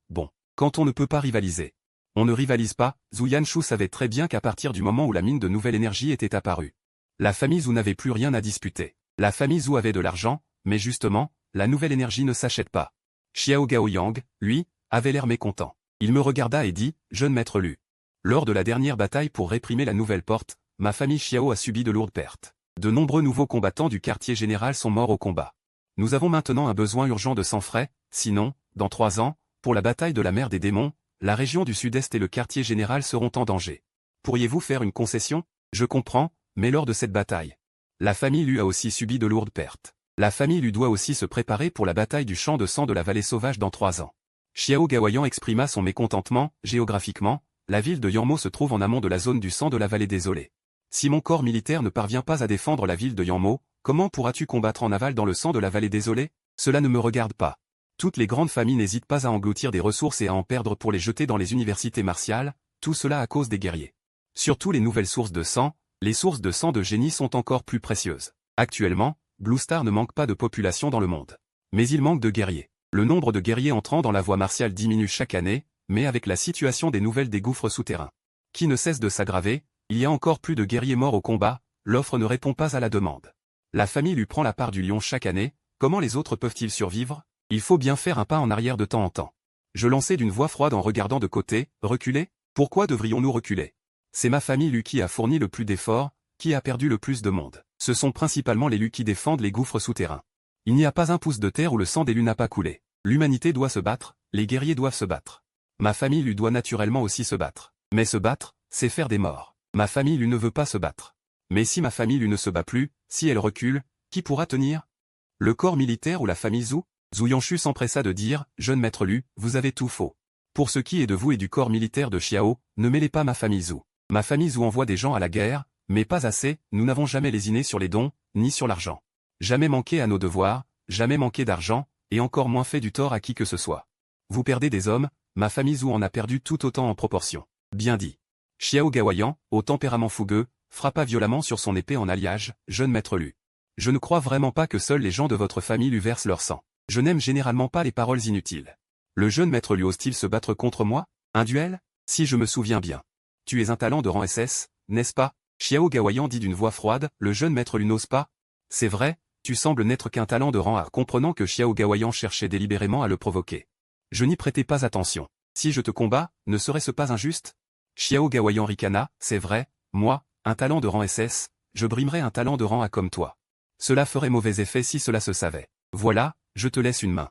Quand on ne peut pas rivaliser. On ne rivalise pas, Zhu Yanshu savait très bien qu'à partir du moment où la mine de nouvelle énergie était apparue, la famille Zhu n'avait plus rien à disputer. La famille Zhu avait de l'argent, mais justement, la nouvelle énergie ne s'achète pas. Xiao Gaoyang, lui, avait l'air mécontent. Il me regarda et dit, jeune maître Lu. Lors de la dernière bataille pour réprimer la nouvelle porte, ma famille Xiao a subi de lourdes pertes. De nombreux nouveaux combattants du quartier général sont morts au combat. Nous avons maintenant un besoin urgent de sang frais, sinon, dans 3 ans, pour la bataille de la mer des démons, la région du Sud-Est et le quartier général seront en danger. Pourriez-vous faire une concession? Je comprends, mais lors de cette bataille, la famille Lu a aussi subi de lourdes pertes. La famille Lu doit aussi se préparer pour la bataille du champ de sang de la vallée sauvage dans 3 ans. Xiao Gaoyan exprima son mécontentement, géographiquement, la ville de Yanmo se trouve en amont de la zone du sang de la vallée désolée. Si mon corps militaire ne parvient pas à défendre la ville de Yanmo, comment pourras-tu combattre en aval dans le sang de la vallée désolée? Cela ne me regarde pas. Toutes les grandes familles n'hésitent pas à engloutir des ressources et à en perdre pour les jeter dans les universités martiales, tout cela à cause des guerriers. Surtout les nouvelles sources de sang, les sources de sang de génie sont encore plus précieuses. Actuellement, Blue Star ne manque pas de population dans le monde. Mais il manque de guerriers. Le nombre de guerriers entrant dans la voie martiale diminue chaque année, mais avec la situation des nouvelles des gouffres souterrains, qui ne cesse de s'aggraver, il y a encore plus de guerriers morts au combat, l'offre ne répond pas à la demande. La famille lui prend la part du lion chaque année, comment les autres peuvent-ils survivre? Il faut bien faire un pas en arrière de temps en temps. Je lançai d'une voix froide en regardant de côté, reculer? Pourquoi devrions-nous reculer? C'est ma famille Lu qui a fourni le plus d'efforts, qui a perdu le plus de monde. Ce sont principalement les Lu qui défendent les gouffres souterrains. Il n'y a pas un pouce de terre où le sang des Lu n'a pas coulé. L'humanité doit se battre, les guerriers doivent se battre. Ma famille Lu doit naturellement aussi se battre. Mais se battre, c'est faire des morts. Ma famille Lu ne veut pas se battre. Mais si ma famille Lu ne se bat plus, si elle recule, qui pourra tenir? Le corps militaire ou la famille Zhu? Zhu Yanshu s'empressa de dire, jeune maître Lu, vous avez tout faux. Pour ce qui est de vous et du corps militaire de Xiao, ne mêlez pas ma famille Zhu. Ma famille Zhu envoie des gens à la guerre, mais pas assez, nous n'avons jamais lésiné sur les dons, ni sur l'argent. Jamais manqué à nos devoirs, jamais manqué d'argent, et encore moins fait du tort à qui que ce soit. Vous perdez des hommes, ma famille Zhu en a perdu tout autant en proportion. Bien dit. Xiao Gaoyan, au tempérament fougueux, frappa violemment sur son épée en alliage, jeune maître Lu. Je ne crois vraiment pas que seuls les gens de votre famille lui versent leur sang. Je n'aime généralement pas les paroles inutiles. Le jeune maître Lu ose-t-il se battre contre moi? Un duel? Si je me souviens bien. Tu es un talent de rang SS, n'est-ce pas? Xiao Gaoyan dit d'une voix froide, le jeune maître Lu n'ose pas? C'est vrai, tu sembles n'être qu'un talent de rang A. Comprenant que Xiao Gaoyan cherchait délibérément à le provoquer. Je n'y prêtais pas attention. Si je te combats, ne serait-ce pas injuste? Xiao Gaoyan ricana, c'est vrai, moi, un talent de rang SS, je brimerais un talent de rang A comme toi. Cela ferait mauvais effet si cela se savait. Voilà, je te laisse une main.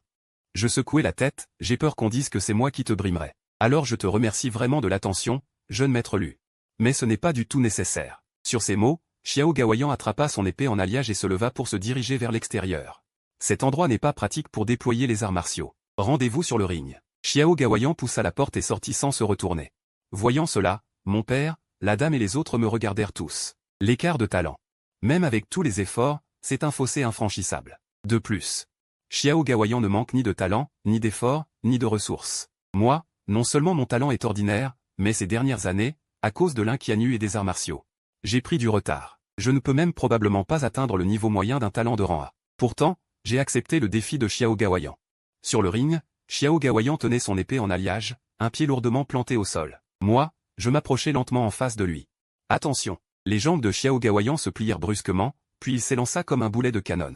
Je secouai la tête, j'ai peur qu'on dise que c'est moi qui te brimerai. Alors je te remercie vraiment de l'attention, jeune maître Lu. Mais ce n'est pas du tout nécessaire. Sur ces mots, Xiao Gaoyan attrapa son épée en alliage et se leva pour se diriger vers l'extérieur. Cet endroit n'est pas pratique pour déployer les arts martiaux. Rendez-vous sur le ring. Xiao Gaoyan poussa la porte et sortit sans se retourner. Voyant cela, mon père, la dame et les autres me regardèrent tous. L'écart de talent. Même avec tous les efforts, c'est un fossé infranchissable. De plus, Xiao Gaoyan ne manque ni de talent, ni d'efforts, ni de ressources. Moi, non seulement mon talent est ordinaire, mais ces dernières années, à cause de l'Inqianyu et des arts martiaux, j'ai pris du retard. Je ne peux même probablement pas atteindre le niveau moyen d'un talent de rang A. Pourtant, j'ai accepté le défi de Xiao Gaoyan. Sur le ring, Xiao Gaoyan tenait son épée en alliage, un pied lourdement planté au sol. Moi, je m'approchai lentement en face de lui. Attention! Les jambes de Xiao Gaoyan se plièrent brusquement, puis il s'élança comme un boulet de canon.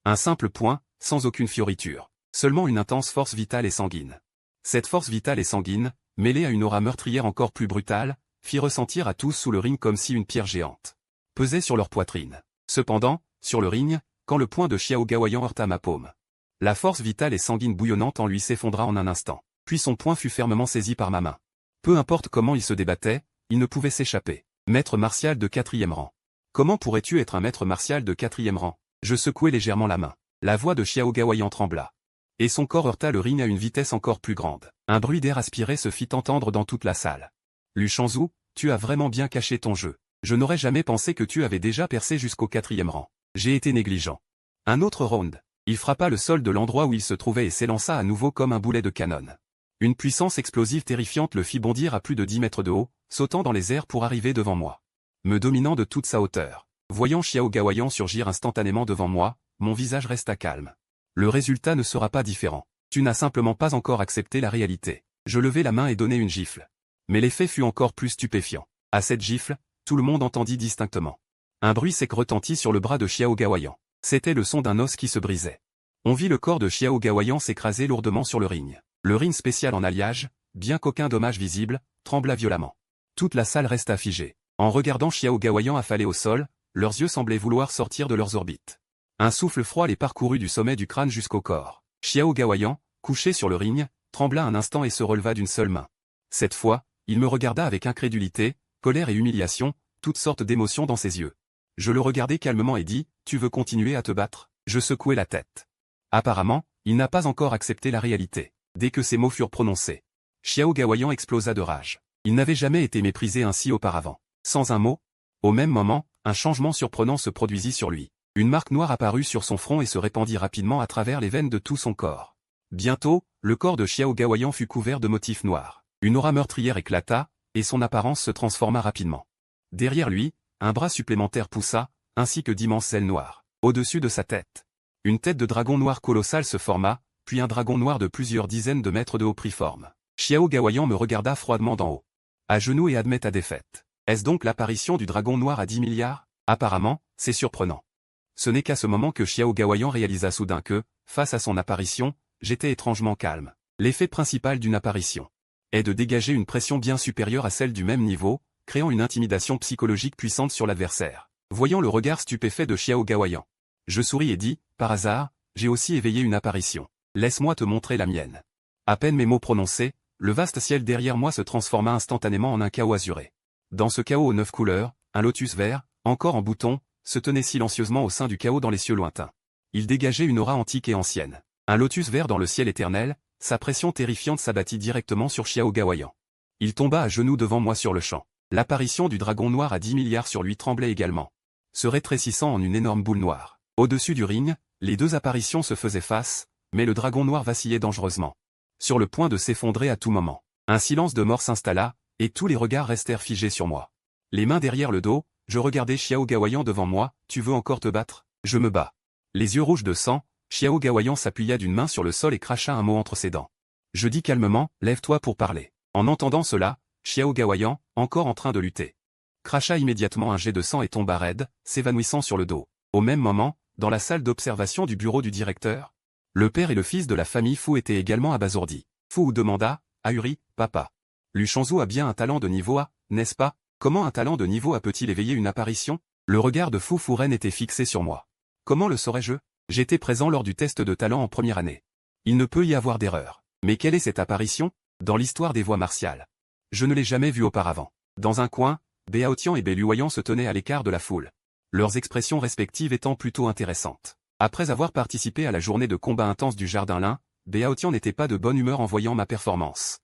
Un simple point, sans aucune fioriture. Seulement une intense force vitale et sanguine. Cette force vitale et sanguine, mêlée à une aura meurtrière encore plus brutale, fit ressentir à tous sous le ring comme si une pierre géante pesait sur leur poitrine. Cependant, sur le ring, quand le poing de Xiao Gaoyan heurta ma paume, la force vitale et sanguine bouillonnante en lui s'effondra en un instant. Puis son poing fut fermement saisi par ma main. Peu importe comment il se débattait, il ne pouvait s'échapper. Maître martial de 4e rang. Comment pourrais-tu être un maître martial de 4e rang? Je secouai légèrement la main. La voix de Xiao Gaoyan trembla. Et son corps heurta le ring à une vitesse encore plus grande. Un bruit d'air aspiré se fit entendre dans toute la salle. Lu Shanzhu, tu as vraiment bien caché ton jeu. Je n'aurais jamais pensé que tu avais déjà percé jusqu'au 4e rang. J'ai été négligent. Un autre round. Il frappa le sol de l'endroit où il se trouvait et s'élança à nouveau comme un boulet de canon. Une puissance explosive terrifiante le fit bondir à plus de 10 mètres de haut, sautant dans les airs pour arriver devant moi, me dominant de toute sa hauteur. Voyant Xiao Gaoyan surgir instantanément devant moi, mon visage resta calme. Le résultat ne sera pas différent. Tu n'as simplement pas encore accepté la réalité. Je levai la main et donnai une gifle. Mais l'effet fut encore plus stupéfiant. À cette gifle, tout le monde entendit distinctement. Un bruit sec retentit sur le bras de Xiao Gaoyan. C'était le son d'un os qui se brisait. On vit le corps de Xiao Gaoyan s'écraser lourdement sur le ring. Le ring spécial en alliage, bien qu'aucun dommage visible, trembla violemment. Toute la salle resta figée. En regardant Xiao Gaoyan affalé au sol, leurs yeux semblaient vouloir sortir de leurs orbites. Un souffle froid les parcourut du sommet du crâne jusqu'au corps. Xiao Gaoyan, couché sur le ring, trembla un instant et se releva d'une seule main. Cette fois, il me regarda avec incrédulité, colère et humiliation, toutes sortes d'émotions dans ses yeux. Je le regardai calmement et dis, « Tu veux continuer à te battre ?» Je secouai la tête. Apparemment, il n'a pas encore accepté la réalité. Dès que ces mots furent prononcés, Xiao Gaoyan explosa de rage. Il n'avait jamais été méprisé ainsi auparavant. Sans un mot, au même moment, un changement surprenant se produisit sur lui. Une marque noire apparut sur son front et se répandit rapidement à travers les veines de tout son corps. Bientôt, le corps de Xiao Gaoyan fut couvert de motifs noirs. Une aura meurtrière éclata, et son apparence se transforma rapidement. Derrière lui, un bras supplémentaire poussa, ainsi que d'immenses ailes noires. Au-dessus de sa tête, une tête de dragon noir colossal se forma, puis un dragon noir de plusieurs dizaines de mètres de haut prit forme. Xiao Gaoyan me regarda froidement d'en haut. À genoux et admet ta défaite. Est-ce donc l'apparition du dragon noir à 10 milliards? Apparemment, c'est surprenant. Ce n'est qu'à ce moment que Xiao Gaoyan réalisa soudain que, face à son apparition, j'étais étrangement calme. L'effet principal d'une apparition est de dégager une pression bien supérieure à celle du même niveau, créant une intimidation psychologique puissante sur l'adversaire. Voyant le regard stupéfait de Xiao Gaoyan, je souris et dis, par hasard, j'ai aussi éveillé une apparition. Laisse-moi te montrer la mienne. À peine mes mots prononcés, le vaste ciel derrière moi se transforma instantanément en un chaos azuré. Dans ce chaos aux 9 couleurs, un lotus vert, encore en bouton, se tenait silencieusement au sein du chaos dans les cieux lointains. Il dégageait une aura antique et ancienne. Un lotus vert dans le ciel éternel, sa pression terrifiante s'abattit directement sur Xiao Gaoyan. Il tomba à genoux devant moi sur le champ. L'apparition du dragon noir à 10 milliards sur lui tremblait également, se rétrécissant en une énorme boule noire. Au-dessus du ring, les deux apparitions se faisaient face, mais le dragon noir vacillait dangereusement, sur le point de s'effondrer à tout moment. Un silence de mort s'installa, et tous les regards restèrent figés sur moi. Les mains derrière le dos, je regardais Xiao Gaoyan devant moi, tu veux encore te battre? Je me bats. Les yeux rouges de sang, Xiao Gaoyan s'appuya d'une main sur le sol et cracha un mot entre ses dents. Je dis calmement, lève-toi pour parler. En entendant cela, Xiao Gaoyan, encore en train de lutter, cracha immédiatement un jet de sang et tomba raide, s'évanouissant sur le dos. Au même moment, dans la salle d'observation du bureau du directeur, le père et le fils de la famille Fu étaient également abasourdis. Fu demanda, ahuri, papa. Lu Shanzhu a bien un talent de niveau A, n'est-ce pas? Comment un talent de niveau A peut-il éveiller une apparition? Le regard de Fu Furen était fixé sur moi. Comment le saurais-je? J'étais présent lors du test de talent en première année. Il ne peut y avoir d'erreur. Mais quelle est cette apparition dans l'histoire des voies martiales? Je ne l'ai jamais vue auparavant. Dans un coin, Bao Tian et Bei Luoyang se tenaient à l'écart de la foule. Leurs expressions respectives étant plutôt intéressantes. Après avoir participé à la journée de combat intense du Jardin Lin, Bao Tian n'était pas de bonne humeur en voyant ma performance.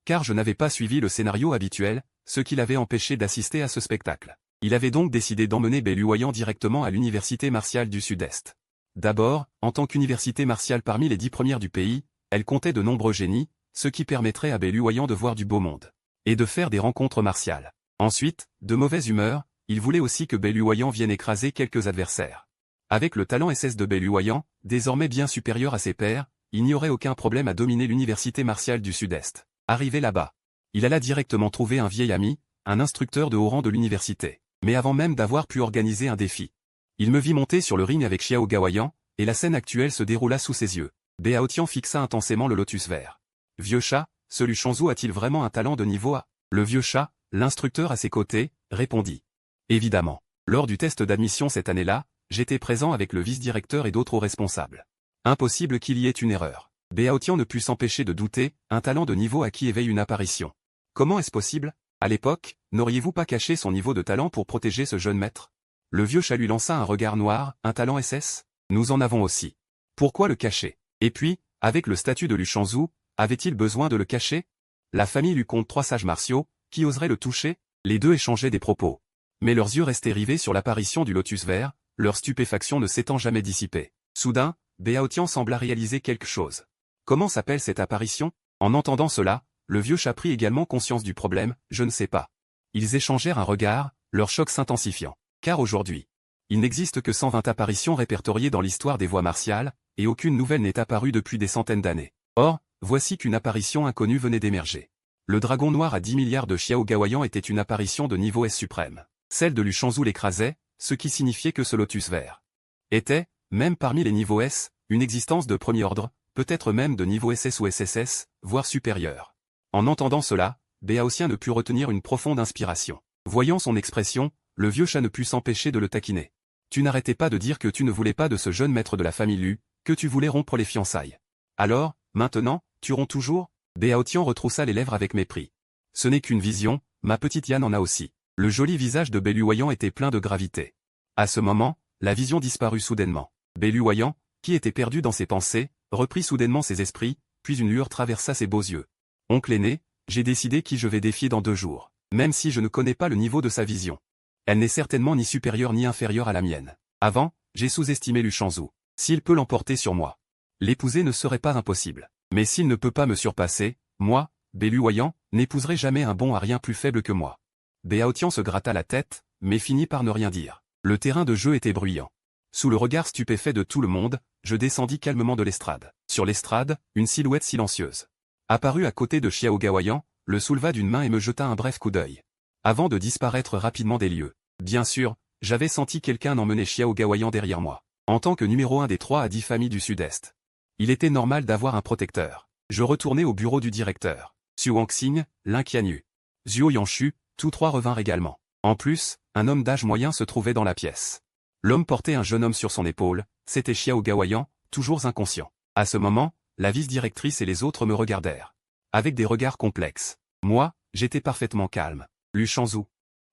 Car je n'avais pas suivi le scénario habituel, ce qui l'avait empêché d'assister à ce spectacle. Il avait donc décidé d'emmener Bei Luoyang directement à l'université martiale du Sud-Est. D'abord, en tant qu'université martiale parmi les 10 premières du pays, elle comptait de nombreux génies, ce qui permettrait à Bei Luoyang de voir du beau monde. Et de faire des rencontres martiales. Ensuite, de mauvaise humeur, il voulait aussi que Bei Luoyang vienne écraser quelques adversaires. Avec le talent SS de Bei Luoyang, désormais bien supérieur à ses pairs, il n'y aurait aucun problème à dominer l'université martiale du Sud-Est. Arrivé là-bas, il alla directement trouver un vieil ami, un instructeur de haut rang de l'université. Mais avant même d'avoir pu organiser un défi, il me vit monter sur le ring avec Xiao Gaoyan, et la scène actuelle se déroula sous ses yeux. Bao Tian fixa intensément le lotus vert. Vieux chat, ce Lu Shangzhou a-t-il vraiment un talent de niveau A? Le vieux chat, l'instructeur à ses côtés, répondit. Évidemment. Lors du test d'admission cette année-là, j'étais présent avec le vice-directeur et d'autres hauts responsables. Impossible qu'il y ait une erreur. Bao Tian ne put s'empêcher de douter, un talent de niveau A qui éveille une apparition. Comment est-ce possible? À l'époque, n'auriez-vous pas caché son niveau de talent pour protéger ce jeune maître? Le vieux chat lui lança un regard noir, un talent SS? Nous en avons aussi. Pourquoi le cacher? Et puis, avec le statut de Lu Shangzhou, avait-il besoin de le cacher? La famille lui compte 3 sages martiaux, qui oserait le toucher? Les deux échangeaient des propos. Mais leurs yeux restaient rivés sur l'apparition du lotus vert, leur stupéfaction ne s'étant jamais dissipée. Soudain, Bao Tian sembla réaliser quelque chose. Comment s'appelle cette apparition? En entendant cela, le vieux chat prit également conscience du problème, je ne sais pas. Ils échangèrent un regard, leur choc s'intensifiant. Car aujourd'hui, il n'existe que 120 apparitions répertoriées dans l'histoire des voies martiales, et aucune nouvelle n'est apparue depuis des centaines d'années. Or, voici qu'une apparition inconnue venait d'émerger. Le dragon noir à 10 milliards de Xiao Gaoyan était une apparition de niveau S suprême. Celle de Lu Shangzhou l'écrasait, ce qui signifiait que ce lotus vert était, même parmi les niveaux S, une existence de premier ordre, peut-être même de niveau SS ou SSS, voire supérieur. En entendant cela, Bao Tian ne put retenir une profonde inspiration. Voyant son expression, le vieux chat ne put s'empêcher de le taquiner. Tu n'arrêtais pas de dire que tu ne voulais pas de ce jeune maître de la famille Lu, que tu voulais rompre les fiançailles. Alors, maintenant, tu romps toujours? Bao Tian retroussa les lèvres avec mépris. Ce n'est qu'une vision, ma petite Yann en a aussi. Le joli visage de Bei Luoyang était plein de gravité. À ce moment, la vision disparut soudainement. Bei Luoyang, qui était perdu dans ses pensées, reprit soudainement ses esprits, puis une lueur traversa ses beaux yeux. Oncle aîné, j'ai décidé qui je vais défier dans 2 jours, même si je ne connais pas le niveau de sa vision. Elle n'est certainement ni supérieure ni inférieure à la mienne. Avant, j'ai sous-estimé Lu Shangzhou. S'il peut l'emporter sur moi, l'épouser ne serait pas impossible. Mais s'il ne peut pas me surpasser, moi, Bei Luoyang, n'épouserai jamais un bon à rien plus faible que moi. Bao Tian se gratta la tête, mais finit par ne rien dire. Le terrain de jeu était bruyant. Sous le regard stupéfait de tout le monde, je descendis calmement de l'estrade. Sur l'estrade, une silhouette silencieuse apparut à côté de Xiao Gaoyan, le souleva d'une main et me jeta un bref coup d'œil. Avant de disparaître rapidement des lieux. Bien sûr, j'avais senti quelqu'un emmener Xiao Gaoyan derrière moi. En tant que numéro 1 des 3 à 10 familles du Sud-Est. Il était normal d'avoir un protecteur. Je retournai au bureau du directeur. Xu Wangxing, Lin Qianyu, Zhuo Yanshu, tous 3 revinrent également. En plus, un homme d'âge moyen se trouvait dans la pièce. L'homme portait un jeune homme sur son épaule, c'était Xiao Gaoyan, toujours inconscient. À ce moment, la vice-directrice et les autres me regardèrent. Avec des regards complexes. Moi, j'étais parfaitement calme. Lu Shangzhou.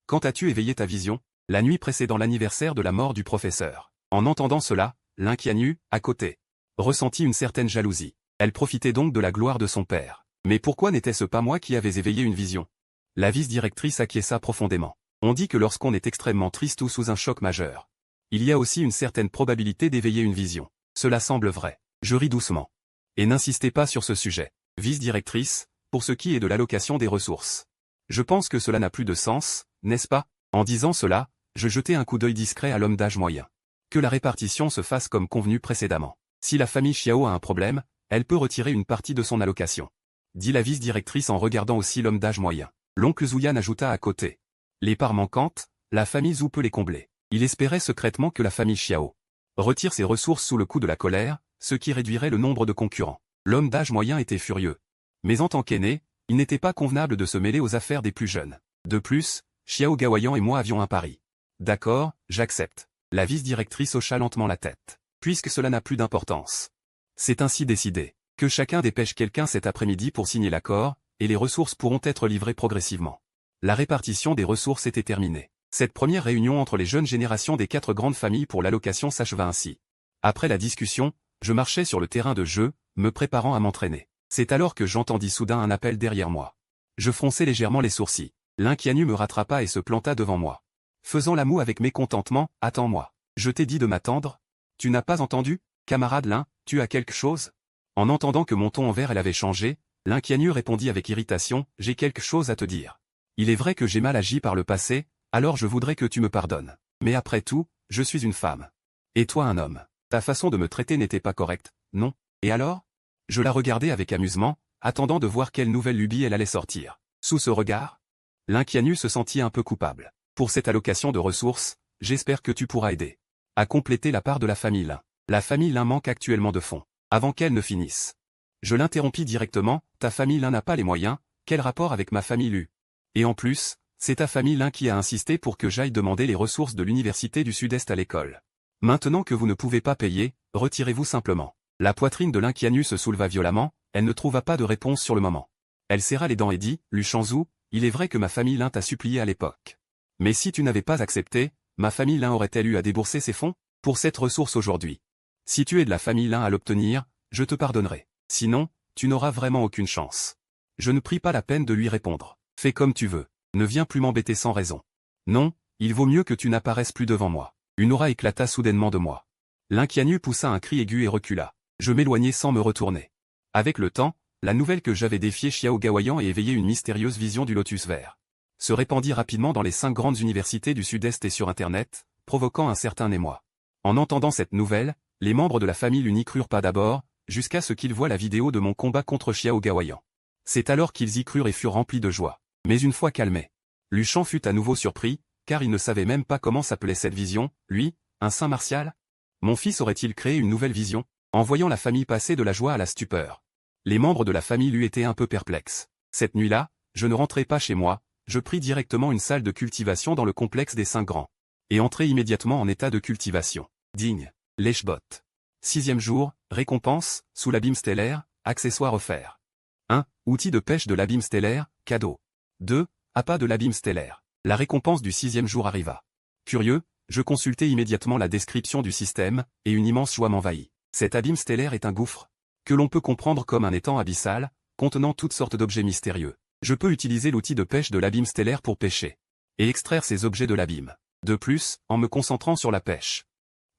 Quand as-tu éveillé ta vision? La nuit précédant l'anniversaire de la mort du professeur. En entendant cela, Lin Qianyu, à côté, ressentit une certaine jalousie. Elle profitait donc de la gloire de son père. Mais pourquoi n'était-ce pas moi qui avais éveillé une vision? La vice-directrice acquiesça profondément. On dit que lorsqu'on est extrêmement triste ou sous un choc majeur, il y a aussi une certaine probabilité d'éveiller une vision. Cela semble vrai. Je ris doucement. Et n'insistez pas sur ce sujet. Vice-directrice, pour ce qui est de l'allocation des ressources. Je pense que cela n'a plus de sens, n'est-ce pas? En disant cela, je jetai un coup d'œil discret à l'homme d'âge moyen. Que la répartition se fasse comme convenu précédemment. Si la famille Xiao a un problème, elle peut retirer une partie de son allocation. Dit la vice-directrice en regardant aussi l'homme d'âge moyen. L'oncle Zouyan ajouta à côté. Les parts manquantes, la famille Zhou peut les combler. Il espérait secrètement que la famille Xiao retire ses ressources sous le coup de la colère, ce qui réduirait le nombre de concurrents. L'homme d'âge moyen était furieux. Mais en tant qu'aîné, il n'était pas convenable de se mêler aux affaires des plus jeunes. De plus, Xiao Gaoyan et moi avions un pari. D'accord, j'accepte. La vice-directrice hocha lentement la tête. puisque cela n'a plus d'importance. C'est ainsi décidé. Que chacun dépêche quelqu'un cet après-midi pour signer l'accord, et les ressources pourront être livrées progressivement. La répartition des ressources était terminée. Cette première réunion entre les jeunes générations des 4 grandes familles pour l'allocation s'acheva ainsi. Après la discussion, je marchais sur le terrain de jeu, me préparant à m'entraîner. C'est alors que j'entendis soudain un appel derrière moi. Je fronçai légèrement les sourcils. L'inquianu me rattrapa et se planta devant moi. Faisant la moue avec mécontentement, « Attends-moi. Je t'ai dit de m'attendre? Tu n'as pas entendu, camarade Lin, tu as quelque chose ?» En entendant que mon ton envers elle avait changé, l'inquianu répondit avec irritation, « J'ai quelque chose à te dire. Il est vrai que j'ai mal agi par le passé, alors je voudrais que tu me pardonnes. Mais après tout, je suis une femme. Et toi un homme. Ta façon de me traiter n'était pas correcte, non? Et alors? » Je la regardais avec amusement, attendant de voir quelle nouvelle lubie elle allait sortir. Sous ce regard, l'inquianu se sentit un peu coupable. « Pour cette allocation de ressources, j'espère que tu pourras aider à compléter la part de la famille Lin. La famille Lin manque actuellement de fonds. Avant qu'elle ne finisse. » Je l'interrompis directement, « Ta famille Lin n'a pas les moyens, quel rapport avec ma famille Lu? Et en plus, c'est ta famille Lin qui a insisté pour que j'aille demander les ressources de l'université du Sud-Est à l'école. Maintenant que vous ne pouvez pas payer, retirez-vous simplement. » La poitrine de l'inquianu se souleva violemment, elle ne trouva pas de réponse sur le moment. Elle serra les dents et dit, « Lu Shanzhu, il est vrai que ma famille Lin t'a supplié à l'époque. Mais si tu n'avais pas accepté, ma famille Lin aurait-elle eu à débourser ses fonds pour cette ressource aujourd'hui? Si tu es de la famille Lin à l'obtenir, je te pardonnerai. Sinon, tu n'auras vraiment aucune chance. » Je ne pris pas la peine de lui répondre. « Fais comme tu veux. Ne viens plus m'embêter sans raison. Non, il vaut mieux que tu n'apparaisses plus devant moi. » Une aura éclata soudainement de moi. L'inquianu poussa un cri aigu et recula. Je m'éloignai sans me retourner. Avec le temps, la nouvelle que j'avais défié Xiao Gaoyan et éveillé une mystérieuse vision du lotus vert se répandit rapidement dans les 5 grandes universités du Sud-Est et sur Internet, provoquant un certain émoi. En entendant cette nouvelle, les membres de la famille Lu n'y crurent pas d'abord, jusqu'à ce qu'ils voient la vidéo de mon combat contre Xiao Gaoyan. C'est alors qu'ils y crurent et furent remplis de joie. Mais une fois calmé, Lu Shan fut à nouveau surpris, car il ne savait même pas comment s'appelait cette vision, lui, un saint martial? Mon fils aurait-il créé une nouvelle vision? En voyant la famille passer de la joie à la stupeur. Les membres de la famille Lu étaient un peu perplexes. Cette nuit-là, je ne rentrai pas chez moi, je pris directement une salle de cultivation dans le complexe des 5 grands. Et entrai immédiatement en état de cultivation. Digne. Lèche-bot. 6e jour, récompense, sous l'abîme stellaire, accessoire offert. 1. Outil de pêche de l'abîme stellaire, cadeau. 2. Appât de l'abîme stellaire. La récompense du 6e jour arriva. Curieux, je consultai immédiatement la description du système, et une immense joie m'envahit. Cet abîme stellaire est un gouffre, que l'on peut comprendre comme un étang abyssal, contenant toutes sortes d'objets mystérieux. Je peux utiliser l'outil de pêche de l'abîme stellaire pour pêcher, et extraire ces objets de l'abîme. De plus, en me concentrant sur la pêche,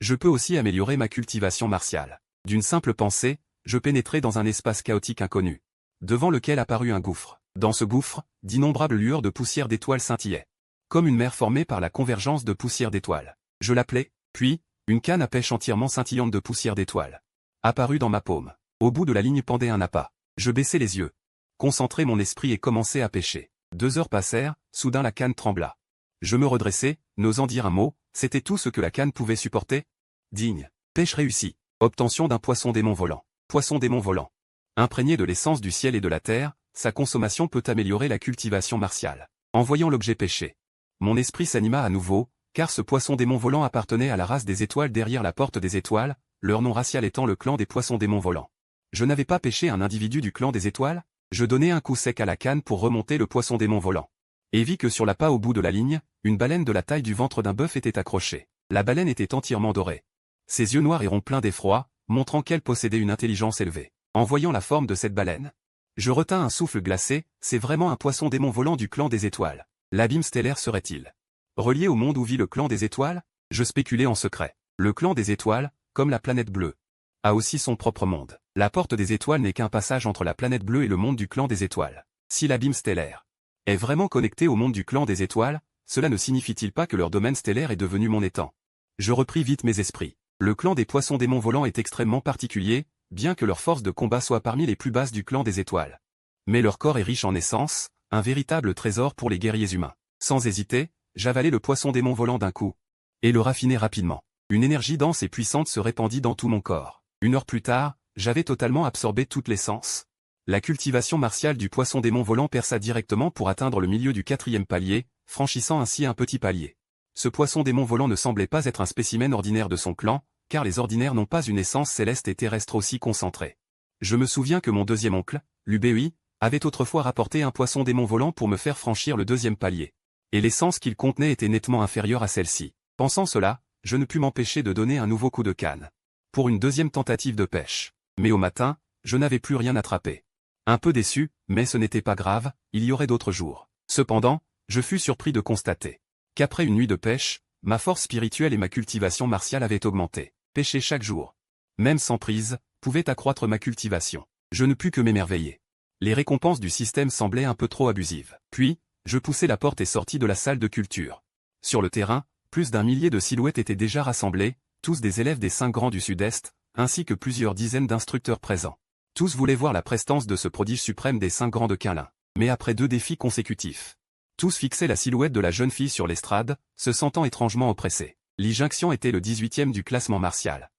je peux aussi améliorer ma cultivation martiale. D'une simple pensée, je pénétrai dans un espace chaotique inconnu, devant lequel apparut un gouffre. Dans ce gouffre, d'innombrables lueurs de poussière d'étoiles scintillaient, comme une mer formée par la convergence de poussière d'étoiles. Je l'appelai, puis, une canne à pêche entièrement scintillante de poussière d'étoiles apparut dans ma paume. Au bout de la ligne pendait un appât. Je baissai les yeux, concentrai mon esprit et commençai à pêcher. 2 heures passèrent, soudain la canne trembla. Je me redressai, n'osant dire un mot, c'était tout ce que la canne pouvait supporter. Digne. Pêche réussie. Obtention d'un poisson démon volant. Poisson démon volant. Imprégné de l'essence du ciel et de la terre, sa consommation peut améliorer la cultivation martiale. En voyant l'objet pêché, mon esprit s'anima à nouveau, car ce poisson démon volant appartenait à la race des étoiles derrière la porte des étoiles, leur nom racial étant le clan des poissons démons volants. Je n'avais pas pêché un individu du clan des étoiles? Je donnai un coup sec à la canne pour remonter le poisson démon volant. Et vis que sur l'appât au bout de la ligne, une baleine de la taille du ventre d'un bœuf était accrochée. La baleine était entièrement dorée. Ses yeux noirs et ronds pleins d'effroi, montrant qu'elle possédait une intelligence élevée. En voyant la forme de cette baleine, je retins un souffle glacé, c'est vraiment un poisson démon volant du clan des étoiles. L'abîme stellaire serait-il relié au monde où vit le clan des étoiles? Je spéculais en secret. Le clan des étoiles, comme la planète bleue, a aussi son propre monde. La porte des étoiles n'est qu'un passage entre la planète bleue et le monde du clan des étoiles. Si l'abîme stellaire est vraiment connecté au monde du clan des étoiles, cela ne signifie-t-il pas que leur domaine stellaire est devenu mon étang? Je repris vite mes esprits. Le clan des poissons démons volants est extrêmement particulier, bien que leur force de combat soit parmi les plus basses du clan des étoiles. Mais leur corps est riche en essence, un véritable trésor pour les guerriers humains. Sans hésiter, j'avalai le poisson démon volant d'un coup, et le raffinai rapidement. Une énergie dense et puissante se répandit dans tout mon corps. 1 heure plus tard, j'avais totalement absorbé toute l'essence. La cultivation martiale du poisson démon volant perça directement pour atteindre le milieu du 4e palier, franchissant ainsi un petit palier. Ce poisson démon volant ne semblait pas être un spécimen ordinaire de son clan, car les ordinaires n'ont pas une essence céleste et terrestre aussi concentrée. Je me souviens que mon deuxième oncle, l'UBI, avait autrefois rapporté un poisson démon volant pour me faire franchir le deuxième palier. Et l'essence qu'il contenait était nettement inférieure à celle-ci. Pensant cela, je ne pus m'empêcher de donner un nouveau coup de canne. Pour une deuxième tentative de pêche. Mais au matin, je n'avais plus rien attrapé. Un peu déçu, mais ce n'était pas grave, il y aurait d'autres jours. Cependant, je fus surpris de constater qu'après une nuit de pêche, ma force spirituelle et ma cultivation martiale avaient augmenté. Pêcher chaque jour, même sans prise, pouvait accroître ma cultivation. Je ne pus que m'émerveiller. Les récompenses du système semblaient un peu trop abusives. Puis, je poussai la porte et sortis de la salle de culture. Sur le terrain, plus d'1 millier de silhouettes étaient déjà rassemblées, tous des élèves des 5 grands du Sud-Est, ainsi que plusieurs dizaines d'instructeurs présents. Tous voulaient voir la prestance de ce prodige suprême des 5 grands de Quinlin. Mais après 2 défis consécutifs, tous fixaient la silhouette de la jeune fille sur l'estrade, se sentant étrangement oppressés. Li Jinxian était le 18e du classement martial.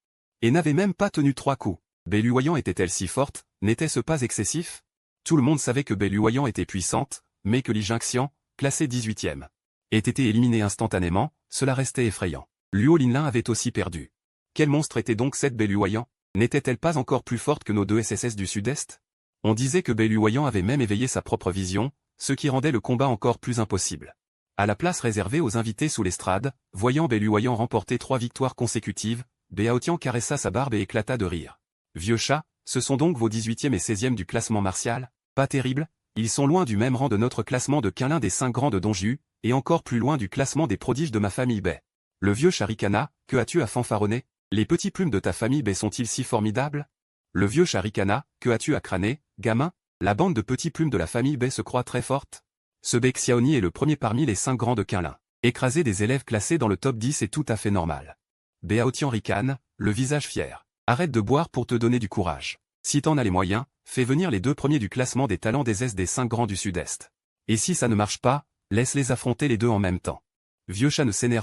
Et n'avait même pas tenu 3 coups. Beluoyant était-elle si forte, n'était-ce pas excessif? Tout le monde savait que Beluoyant était puissante, mais que Li Jinxian, classé 18e, ait été éliminé instantanément, cela restait effrayant. Luo Linlin avait aussi perdu. Quel monstre était donc cette Beluoyant? N'était-elle pas encore plus forte que nos 2 SSS du Sud-Est? On disait que Beluoyant avait même éveillé sa propre vision, ce qui rendait le combat encore plus impossible. À la place réservée aux invités sous l'estrade, voyant Beluoyant remporter 3 victoires consécutives, Béaotian caressa sa barbe et éclata de rire. Vieux chat, ce sont donc vos 18e et 16e du classement martial? Pas terrible, ils sont loin du même rang de notre classement de Quinlin des 5 grands de Donju, et encore plus loin du classement des prodiges de ma famille Bai. Le vieux Sharikana, que as-tu à fanfaronner? Les petits plumes de ta famille Bai sont-ils si formidables? Le vieux Sharikana, que as-tu à crâner, gamin? La bande de petits plumes de la famille Bai se croit très forte? Ce Bai Xiaoni est le premier parmi les 5 grands de Quinlin. Écraser des élèves classés dans le top 10 est tout à fait normal. Béaotian ricane, le visage fier. Arrête de boire pour te donner du courage. Si t'en as les moyens, fais venir les 2 premiers du classement des talents des S des 5 grands du Sud-Est. Et si ça ne marche pas, laisse-les affronter les 2 en même temps. Vieux chat ne s'énerve